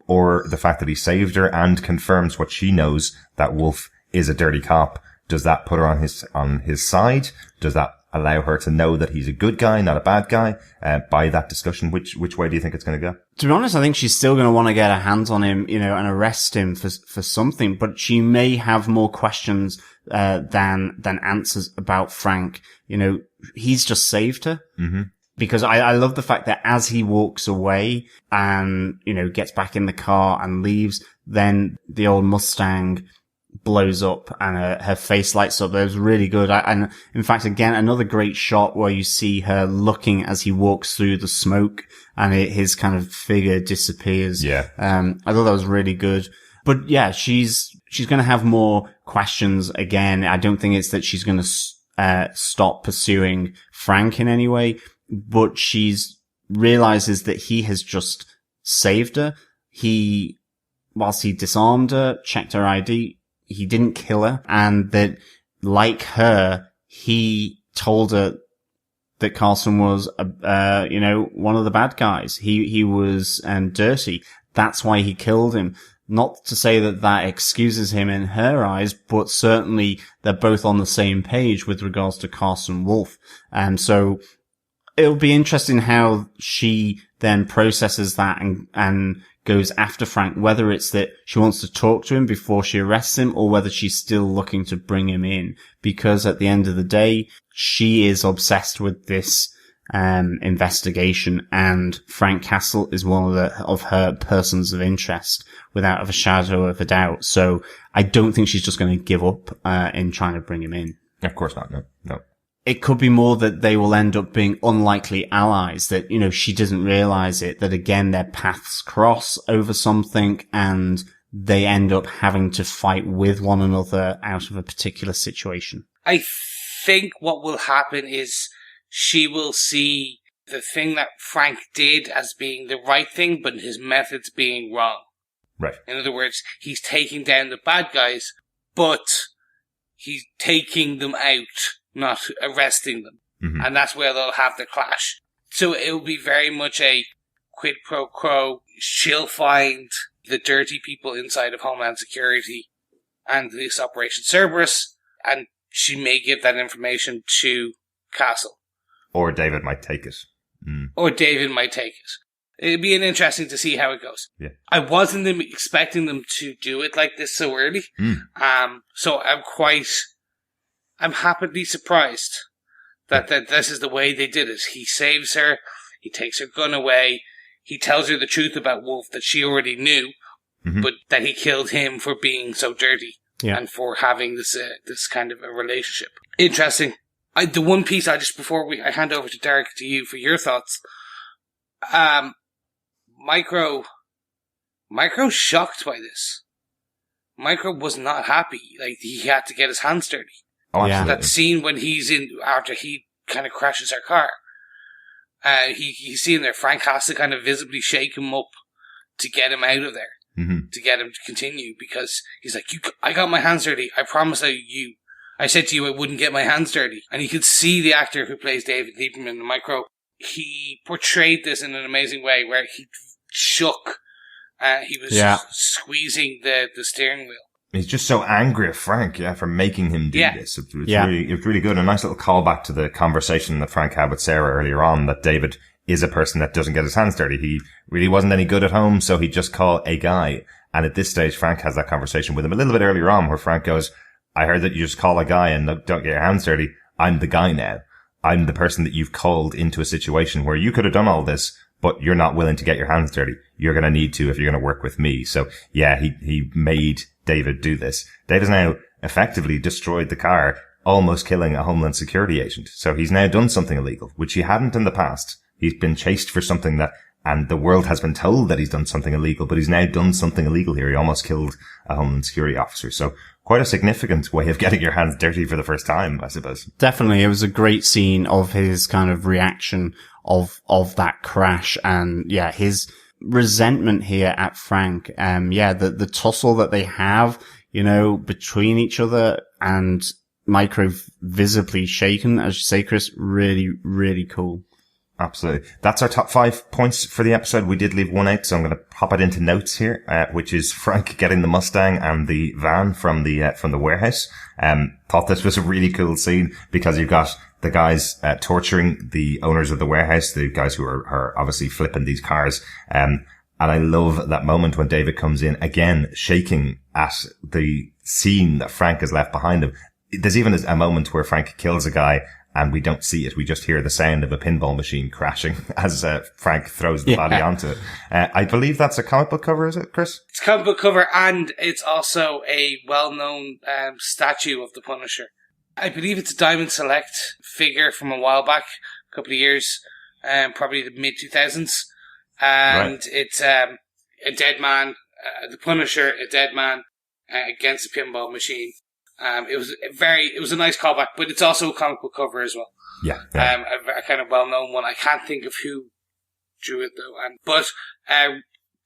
Or the fact that he saved her and confirms what she knows, that Wolf is a dirty cop, does that put her on his side? Does that allow her to know that he's a good guy, not a bad guy, by that discussion? Which way do you think it's going to go? To be honest, I think she's still going to want to get her hands on him, and arrest him for something, but she may have more questions, than answers about Frank. He's just saved her. Mm-hmm. Because I love the fact that as he walks away and, gets back in the car and leaves, then the old Mustang blows up and her face lights up. It was really good. And in fact, again, another great shot where you see her looking as he walks through the smoke and his kind of figure disappears. Yeah. I thought that was really good. But yeah, she's going to have more questions again. I don't think it's that she's going to stop pursuing Frank in any way, but she's realizes that he has just saved her. Whilst he disarmed her, checked her ID, he didn't kill her, and that, like her, he told her that Carson was, one of the bad guys. He was, dirty. That's why he killed him. Not to say that that excuses him in her eyes, but certainly they're both on the same page with regards to Carson Wolf. So it'll be interesting how she then processes that and goes after Frank, whether it's that she wants to talk to him before she arrests him or whether she's still looking to bring him in, because at the end of the day, she is obsessed with this investigation, and Frank Castle is one of her persons of interest without a shadow of a doubt. So I don't think she's just going to give up in trying to bring him in. Of course not. No. It could be more that they will end up being unlikely allies, that, she doesn't realize it, that again, their paths cross over something and they end up having to fight with one another out of a particular situation. I think what will happen is she will see the thing that Frank did as being the right thing, but his methods being wrong. Right. In other words, he's taking down the bad guys, but he's taking them out, not arresting them. Mm-hmm. And that's where they'll have the clash. So it'll be very much a quid pro quo. She'll find the dirty people inside of Homeland Security and this Operation Cerberus, and she may give that information to Castle. Or David might take it. Or David might take it. It'd be interesting to see how it goes. Yeah. I wasn't expecting them to do it like this so early. So I'm happily surprised that this is the way they did it. He saves her. He takes her gun away. He tells her the truth about Wolf that she already knew, but that he killed him for being so dirty and for having this kind of a relationship. Interesting. The one piece before I hand over to Derek, to you for your thoughts, Micro shocked by this. Micro was not happy. Like, he had to get his hands dirty. Oh, yeah. That scene when after he kind of crashes her car, he's seeing there, Frank has to kind of visibly shake him up to get him out of there, to get him to continue, because he's like, I got my hands dirty. I promise I said to you I wouldn't get my hands dirty. And you could see the actor who plays David Lieberman in the Micro. He portrayed this in an amazing way where he shook. He was squeezing the steering wheel. He's just so angry at Frank, for making him do this. It was really good. A nice little callback to the conversation that Frank had with Sarah earlier on, that David is a person that doesn't get his hands dirty. He really wasn't any good at home, so he'd just call a guy. And at this stage, Frank has that conversation with him a little bit earlier on, where Frank goes, I heard that you just call a guy and don't get your hands dirty. I'm the guy now. I'm the person that you've called into a situation where you could have done all this, but you're not willing to get your hands dirty. You're going to need to if you're going to work with me. So he made David do this. David's now effectively destroyed the car, almost killing a Homeland Security agent. So he's now done something illegal, which he hadn't in the past. He's been chased for something and the world has been told that he's done something illegal, but he's now done something illegal here. He almost killed a Homeland Security officer. So quite a significant way of getting your hands dirty for the first time, I suppose. Definitely. It was a great scene of his kind of reaction of that crash, and his resentment here at Frank. The tussle that they have, between each other, and Micro visibly shaken, as you say, Chris, really, really cool. Absolutely. That's our top 5 points for the episode. We did leave one out, so I'm going to pop it into notes here, which is Frank getting the Mustang and the van from the warehouse. Thought this was a really cool scene because you've got the guys, torturing the owners of the warehouse, the guys who are obviously flipping these cars. And I love that moment when David comes in again, shaking at the scene that Frank has left behind him. There's even a moment where Frank kills a guy and we don't see it. We just hear the sound of a pinball machine crashing as Frank throws the body onto it. I believe that's a comic book cover, is it, Chris? It's a comic book cover, and it's also a well-known statue of the Punisher. I believe it's a Diamond Select figure from a while back, a couple of years, probably the mid-2000s. And It's a dead man, the Punisher, a dead man against a pinball machine. It was a nice callback, but it's also a comic book cover as well. Yeah. A kind of well-known one. I can't think of who drew it though. But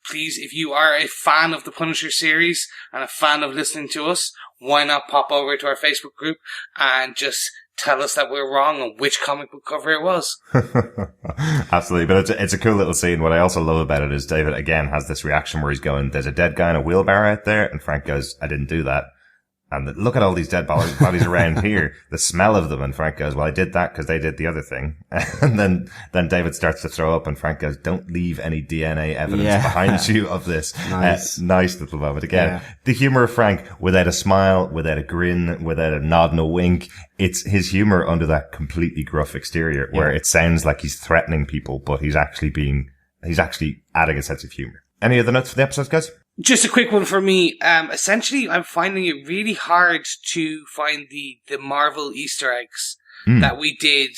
please, if you are a fan of the Punisher series and a fan of listening to us, why not pop over to our Facebook group and just tell us that we're wrong on which comic book cover it was. Absolutely. But it's a cool little scene. What I also love about it is David again has this reaction where he's going, there's a dead guy in a wheelbarrow out there. And Frank goes, I didn't do that. And look at all these dead bodies around here, the smell of them. And Frank goes, well, I did that because they did the other thing. And then David starts to throw up and Frank goes, don't leave any DNA evidence behind you of this. Nice little moment. Again, the humor of Frank without a smile, without a grin, without a nod and a wink. It's his humor under that completely gruff exterior where it sounds like he's threatening people, but he's actually adding a sense of humor. Any other notes for the episode, guys? Just a quick one for me. Essentially, I'm finding it really hard to find the Marvel Easter eggs that we did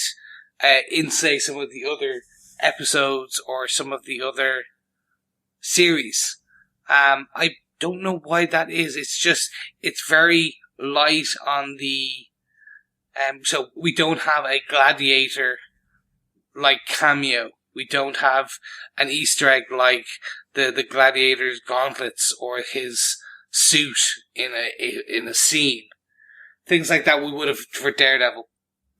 in, say, some of the other episodes or some of the other series. I don't know why that is. It's very light on the... so we don't have a Gladiator-like cameo. We don't have an Easter egg like the Gladiator's gauntlets or his suit in a scene. Things like that we would have for Daredevil.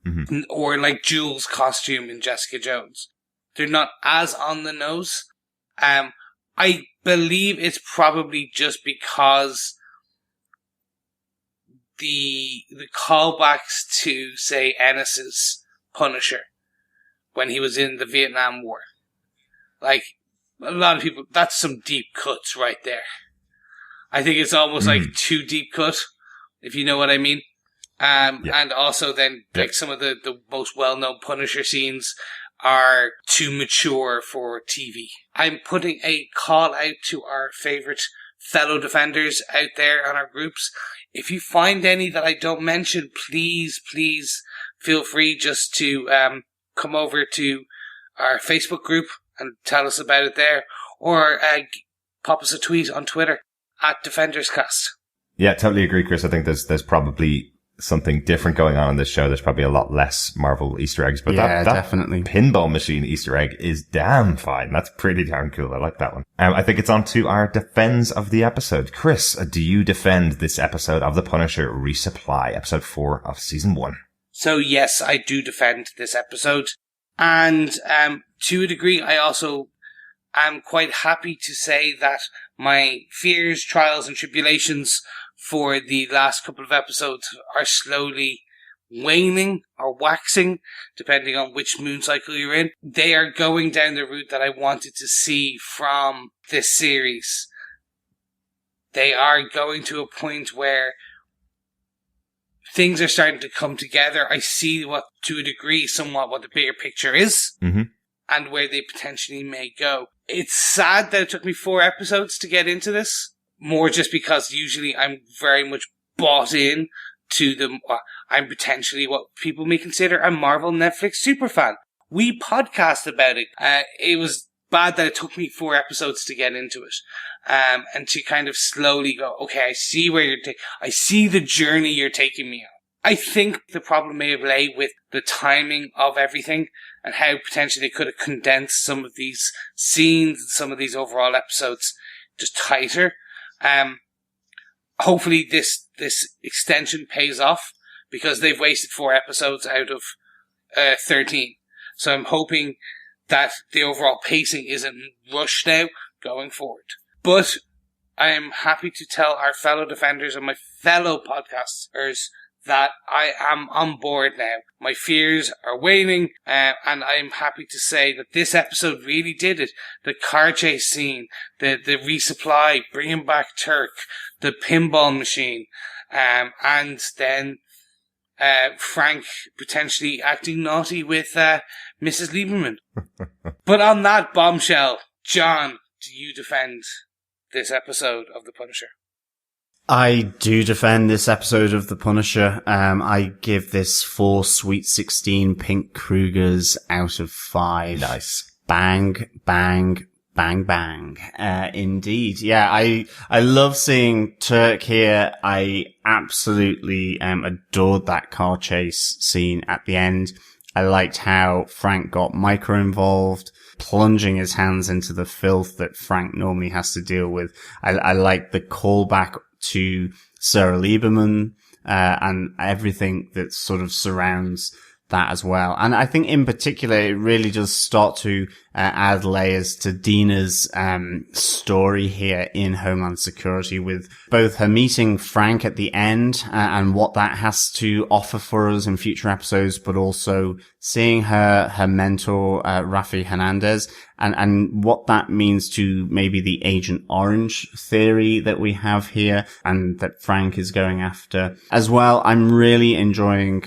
Mm-hmm. Or like Jules' costume in Jessica Jones. They're not as on the nose. I believe it's probably just because the callbacks to, say, Ennis's Punisher when he was in the Vietnam War. Like, a lot of people, that's some deep cuts right there. I think it's almost like too deep cut, if you know what I mean. And also then, like, some of the most well-known Punisher scenes are too mature for TV. I'm putting a call out to our favourite fellow defenders out there on our groups. If you find any that I don't mention, please feel free just to come over to our Facebook group and tell us about it there, or pop us a tweet on Twitter @DefendersCast. Yeah, totally agree, Chris. I think there's probably something different going on in this show. There's probably a lot less Marvel Easter eggs, but that definitely pinball machine Easter egg is damn fine. That's pretty darn cool. I like that one. I think it's on to our defends of the episode. Chris, do you defend this episode of The Punisher Resupply, episode 4 of season 1? So yes, I do defend this episode. And to a degree, I also am quite happy to say that my fears, trials, and tribulations for the last couple of episodes are slowly waning or waxing, depending on which moon cycle you're in. They are going down the route that I wanted to see from this series. They are going to a point where things are starting to come together. I see what, to a degree, somewhat what the bigger picture is, and where they potentially may go. It's sad that it took me 4 episodes to get into this, more just because usually I'm very much bought in to them. I'm potentially what people may consider a Marvel Netflix superfan. We podcast about it. It was bad that it took me 4 episodes to get into it. And to kind of slowly go, okay, I see where I see the journey you're taking me on. I think the problem may have lay with the timing of everything and how potentially they could have condensed some of these scenes, some of these overall episodes just tighter. Hopefully this extension pays off because they've wasted 4 episodes out of 13. So I'm hoping that the overall pacing isn't rushed now going forward. But I am happy to tell our fellow defenders and my fellow podcasters that I am on board now. My fears are waning, and I'm happy to say that this episode really did it. The car chase scene, the resupply, bringing back Turk, the pinball machine, and then Frank potentially acting naughty with Mrs. Lieberman. But on that bombshell, John, do you defend this episode of The Punisher? I do defend this episode of The Punisher. I give this 4 Sweet 16 Pink Krugers out of 5. Nice. Bang, bang, bang, bang. Indeed. Yeah, I love seeing Turk here. I absolutely adored that car chase scene at the end. I liked how Frank got Micro involved, plunging his hands into the filth that Frank normally has to deal with. I like the callback to Sarah Lieberman, and everything that sort of surrounds that as well. And I think in particular, it really does start to add layers to Dina's story here in Homeland Security, with both her meeting Frank at the end and what that has to offer for us in future episodes, but also seeing her mentor, Rafi Hernandez, and what that means to maybe the Agent Orange theory that we have here and that Frank is going after as well. I'm really enjoying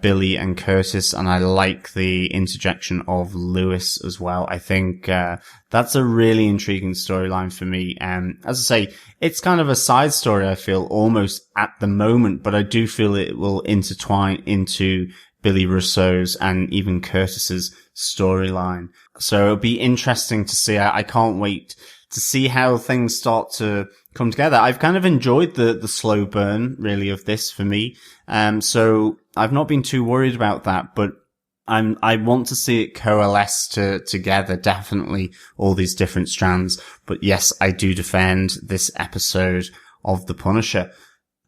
Billy and Curtis, and I like the interjection of Lewis as well. I think that's a really intriguing storyline for me. As I say, it's kind of a side story, I feel, almost at the moment, but I do feel it will intertwine into Billy Russo's and even Curtis's storyline. So it'll be interesting to see. I can't wait to see how things start to come together. I've kind of enjoyed the slow burn, really, of this for me. So I've not been too worried about that, but I want to see it coalesce together, definitely, all these different strands. But yes, I do defend this episode of The Punisher.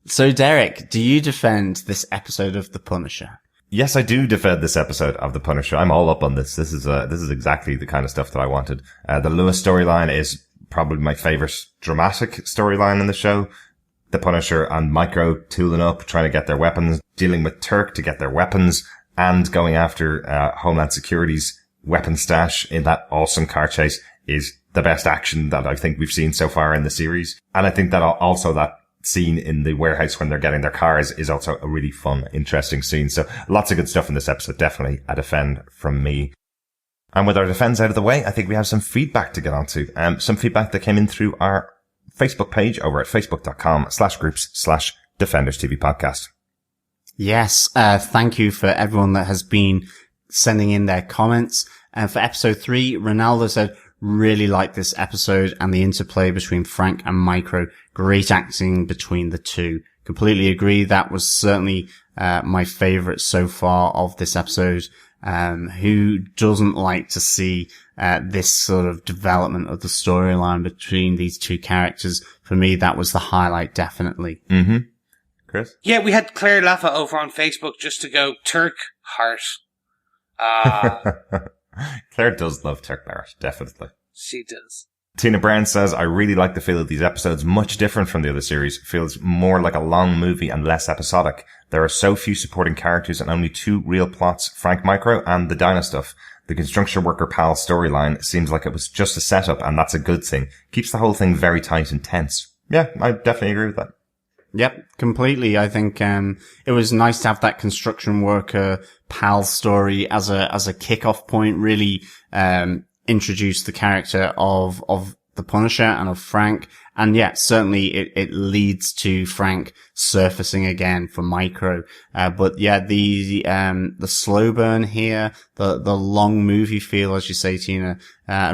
So Derek, do you defend this episode of The Punisher? Yes, I do defend this episode of The Punisher. I'm all up on this. This is exactly the kind of stuff that I wanted. The Lewis storyline is probably my favorite dramatic storyline in the show. The Punisher and Micro tooling up, trying to get their weapons, dealing with Turk to get their weapons, and going after Homeland Security's weapon stash in that awesome car chase is the best action that I think we've seen so far in the series. And I think that also that scene in the warehouse when they're getting their cars is also a really fun, interesting scene. So lots of good stuff in this episode. Definitely a defend from me. And with our defends out of the way, I think we have some feedback to get onto. Some feedback that came in through our Facebook page over at facebook.com/groups/Defenders TV podcast. Yes, thank you for everyone that has been sending in their comments. And for episode 3, Ronaldo said, really liked this episode and the interplay between Frank and Micro. Great acting between the two. Completely agree. That was certainly my favorite so far of this episode. Who doesn't like to see this sort of development of the storyline between these two characters? For me, that was the highlight, definitely. Mm-hmm. Chris? Yeah, we had Claire Laffa over on Facebook just to go, Turk heart. Claire does love Turk Barrett, definitely. She does. Tina Brown says, I really like the feel of these episodes, much different from the other series. Feels more like a long movie and less episodic. There are so few supporting characters and only 2 real plots, Frank Micro and the Dinah stuff. The construction worker pal storyline seems like it was just a setup, and that's a good thing. Keeps the whole thing very tight and tense. Yeah, I definitely agree with that. Yep, completely. I think it was nice to have that construction worker pal story as a kick-off point, really introduce the character of the Punisher and of Frank. And yeah, certainly it leads to Frank surfacing again for Micro. But yeah, the slow burn here, the long movie feel, as you say, Tina,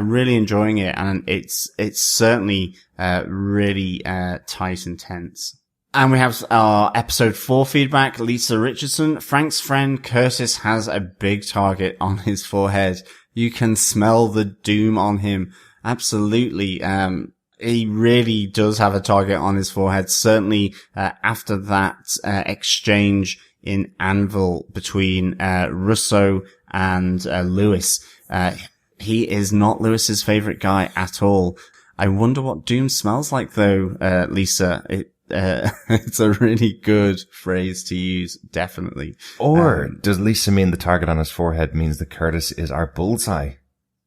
really enjoying it. And it's certainly really tight and tense. And we have our episode 4 feedback. Lisa Richardson. Frank's friend Curtis has a big target on his forehead. You can smell the doom on him. Absolutely. He really does have a target on his forehead. Certainly, after that, exchange in Anvil between, Russo and, Lewis, He is not Lewis's favorite guy at all. I wonder what doom smells like, though, Lisa. It's a really good phrase to use, definitely. Or does Lisa mean the target on his forehead means that Curtis is our bullseye?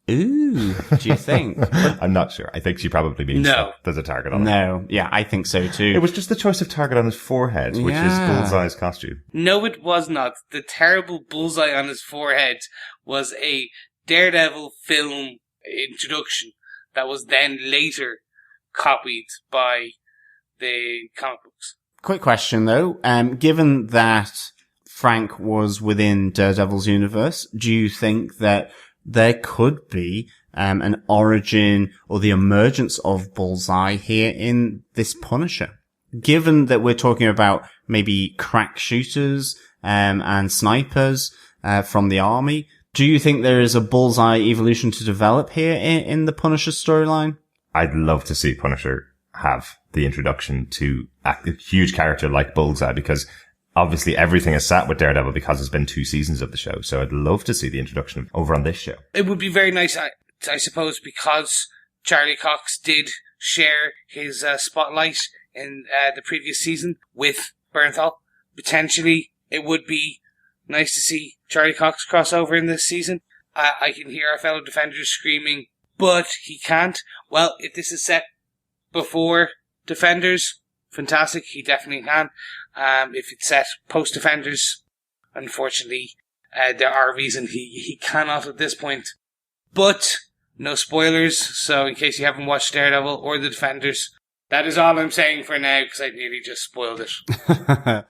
Ooh, do you think? I'm not sure. I think she probably means No. there's a target on him. No, yeah, I think so too. It was just the choice of target on his forehead, which is Bullseye's costume. No, it was not. The terrible bullseye on his forehead was a Daredevil film introduction that was then later copied by the comic books. Quick question though, given that Frank was within Daredevil's universe, do you think that there could be an origin or the emergence of Bullseye here in this Punisher? Given that we're talking about maybe crack shooters and snipers from the army, do you think there is a Bullseye evolution to develop here in the Punisher storyline? I'd love to see Punisher have the introduction to a huge character like Bullseye, because obviously everything is sat with Daredevil because it's been 2 seasons of the show. So I'd love to see the introduction over on this show. It would be very nice, I suppose, because Charlie Cox did share his spotlight in the previous season with Bernthal. Potentially, it would be nice to see Charlie Cox cross over in this season. I can hear our fellow Defenders screaming, but he can't. Well, if this is set before Defenders, fantastic, he definitely can. If it's set post-Defenders, unfortunately, there are reasons he cannot at this point. But, no spoilers, so in case you haven't watched Daredevil or The Defenders, that is all I'm saying for now, because I nearly just spoiled it.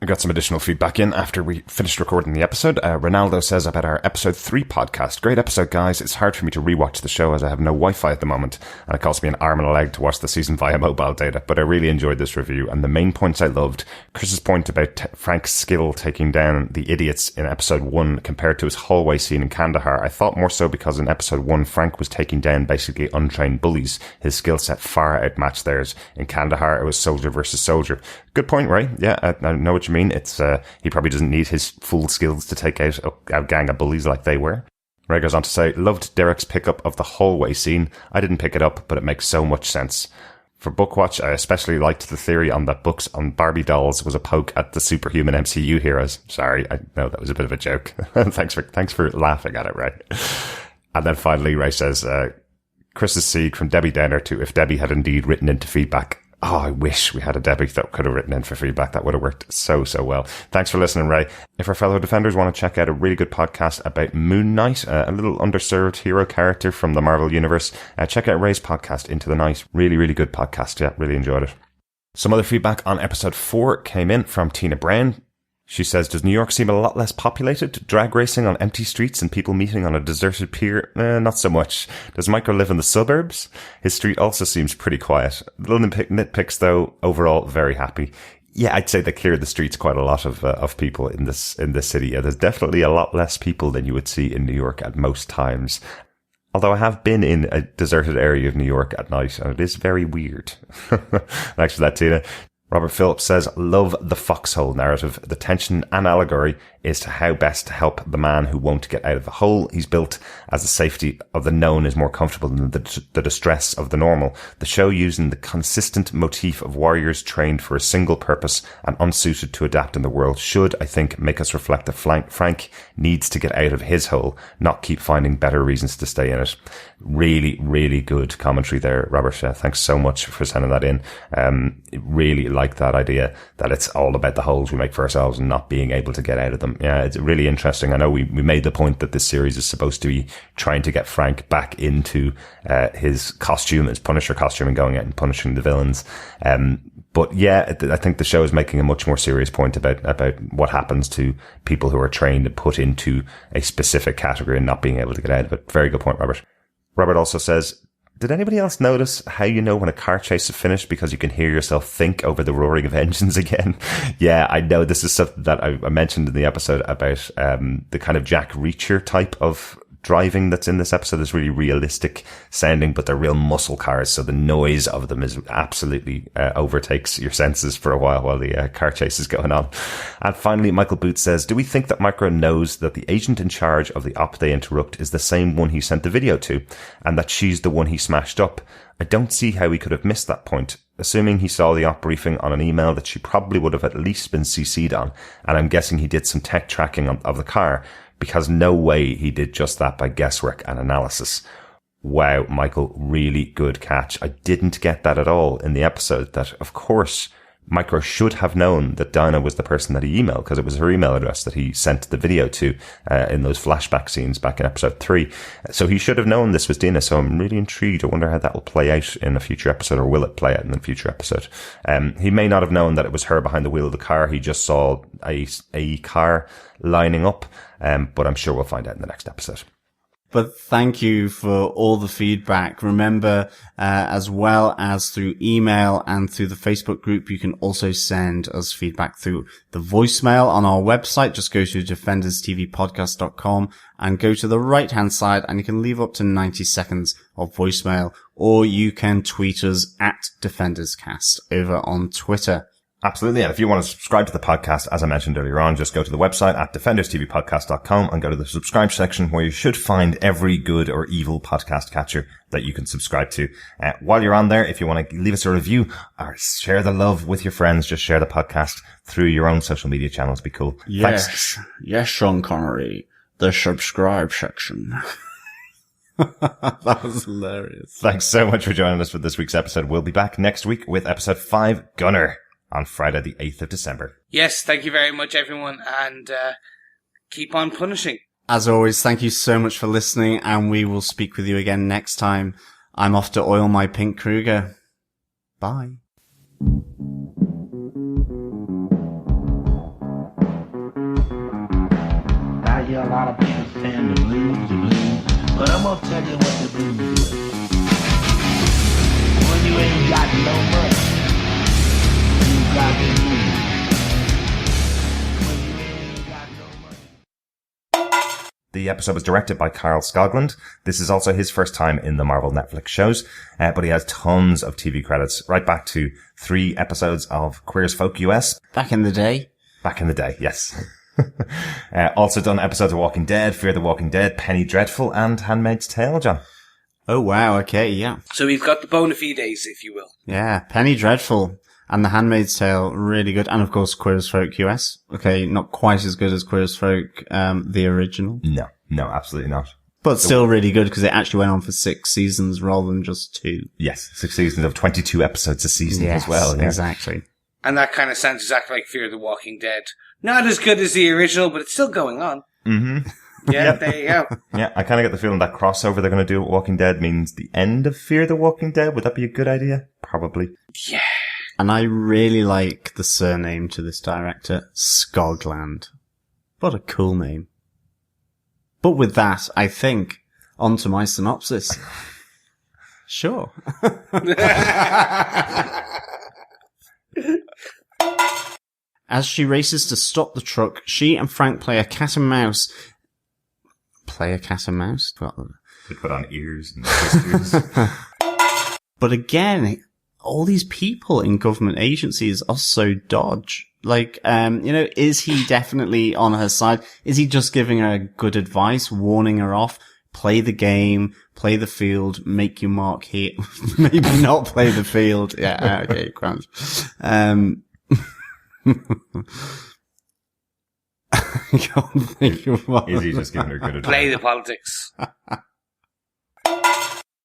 I got some additional feedback in after we finished recording the episode. Ronaldo says about our episode 3 podcast. Great episode, guys. It's hard for me to rewatch the show as I have no Wi-Fi at the moment, and it costs me an arm and a leg to watch the season via mobile data, but I really enjoyed this review, and the main points I loved. Chris's point about Frank's skill taking down the idiots in episode 1 compared to his hallway scene in Kandahar. I thought more so because in episode 1, Frank was taking down basically untrained bullies. His skill set far outmatched theirs. In Kandahar, it was soldier versus soldier. Good point, Ray. Yeah, I know what you mean. It's he probably doesn't need his full skills to take out a gang of bullies like they were. Ray goes on to say, loved Derek's pickup of the hallway scene. I didn't pick it up, but it makes so much sense. For Bookwatch, I especially liked the theory on that books on Barbie dolls was a poke at the superhuman MCU heroes. Sorry, I know that was a bit of a joke. Thanks for laughing at it, Ray. And then finally, Ray says, Chris's seed from Debbie Downer to if Debbie had indeed written into feedback. Oh, I wish we had a Debbie that could have written in for feedback. That would have worked so well. Thanks for listening, Ray. If our fellow Defenders want to check out a really good podcast about Moon Knight, a little underserved hero character from the Marvel Universe, check out Ray's podcast, Into the Night. Really, really good podcast. Yeah, really enjoyed it. Some other feedback on episode 4 came in from Tina Brown. She says, does New York seem a lot less populated? Drag racing on empty streets and people meeting on a deserted pier? Not so much. Does Michael live in the suburbs? His street also seems pretty quiet. Little nitpicks though, overall very happy. Yeah, I'd say they cleared the streets quite a lot of people in this city. Yeah, there's definitely a lot less people than you would see in New York at most times. Although I have been in a deserted area of New York at night and it is very weird. Thanks for that, Tina. Robert Phillips says, love the foxhole narrative. The tension and allegory is to how best to help the man who won't get out of the hole he's built, as the safety of the known is more comfortable than the distress of the normal. The show using the consistent motif of warriors trained for a single purpose and unsuited to adapt in the world should, I think, make us reflect that Frank needs to get out of his hole, not keep finding better reasons to stay in it. Really, really good commentary there, Robert. Thanks so much for sending that in. Really like that idea that it's all about the holes we make for ourselves and not being able to get out of them. Yeah, it's really interesting. I know we made the point that this series is supposed to be trying to get Frank back into his costume, his Punisher costume, and going out and punishing the villains. But yeah, I think the show is making a much more serious point about what happens to people who are trained and put into a specific category and not being able to get out of it. Very good point, Robert. Robert also says, did anybody else notice how you know when a car chase is finished because you can hear yourself think over the roaring of engines again? Yeah, I know this is something that I mentioned in the episode about the kind of Jack Reacher type of driving that's in this episode is really realistic sounding, but they're real muscle cars, so the noise of them is absolutely overtakes your senses for a while the car chase is going on. And finally, Michael Booth says, do we think that Micro knows that the agent in charge of the op they interrupt is the same one he sent the video to, and that she's the one he smashed up? I don't see how he could have missed that point. Assuming he saw the op briefing on an email that she probably would have at least been CC'd on, and I'm guessing he did some tech tracking of the car, because no way he did just that by guesswork and analysis. Wow, Michael, really good catch. I didn't get that at all in the episode, that of course Micro should have known that Dinah was the person that he emailed, because it was her email address that he sent the video to in those flashback scenes back in episode 3. So he should have known this was Dina. So I'm really intrigued. I wonder how that will play out in a future episode, or will it play out in a future episode? He may not have known that it was her behind the wheel of the car. He just saw a car lining up, but I'm sure we'll find out in the next episode. But thank you for all the feedback. Remember, as well as through email and through the Facebook group, you can also send us feedback through the voicemail on our website. Just go to defenderstvpodcast.com and go to the right-hand side, and you can leave up to 90 seconds of voicemail, or you can tweet us at DefendersCast over on Twitter. Absolutely. And if you want to subscribe to the podcast, as I mentioned earlier on, just go to the website at defenderstvpodcast.com and go to the subscribe section, where you should find every good or evil podcast catcher that you can subscribe to. While you're on there, if you want to leave us a review or share the love with your friends, just share the podcast through your own social media channels. Be cool. Yes. Thanks. Yes, Sean Connery. The subscribe section. That was hilarious. Thanks so much for joining us for this week's episode. We'll be back next week with episode 5, Gunner, on Friday the 8th of December. Yes, thank you very much, everyone, and keep on punishing. As always, thank you so much for listening, and we will speak with you again next time. I'm off to oil my pink Kruger. Bye. I hear a lot of people saying the blues, but I'm gonna tell you what the blues is. When you ain't got no money, you got the blues. When you ain't got no money. The episode was directed by Carl Skoglund. This is also his first time in the Marvel Netflix shows, but he has tons of TV credits, right back to 3 episodes of Queer as Folk US. Back in the day. Back in the day, yes. Also done episodes of Walking Dead, Fear the Walking Dead, Penny Dreadful, and Handmaid's Tale, John. Oh, wow. Okay, yeah. So we've got the bona fides, if you will. Yeah, Penny Dreadful and The Handmaid's Tale, really good. And of course, Queer as Folk US. Okay, not quite as good as Queer as Folk, the original. No, absolutely not. But still really good, because it actually went on for 6 seasons rather than just 2. Yes, 6 seasons of 22 episodes a season Yes, as well. Yeah. Exactly. And that kind of sounds exactly like Fear the Walking Dead. Not as good as the original, but it's still going on. Mm-hmm. Yeah, there you go. Yeah, I kind of get the feeling that crossover they're going to do with Walking Dead means the end of Fear the Walking Dead. Would that be a good idea? Probably. Yeah. And I really like the surname to this director, Skogland. What a cool name. But with that, I think, on to my synopsis. Sure. As she races to stop the truck, she and Frank play a cat and mouse. Play a cat and mouse? They put on ears and whiskers. But again, all these people in government agencies are so dodge. Like, is he definitely on her side? Is he just giving her good advice, warning her off? Play the game, play the field, make your mark here. Maybe not play the field. Yeah, okay, grand. I can't think of what. Is he just giving her good advice? Play the politics.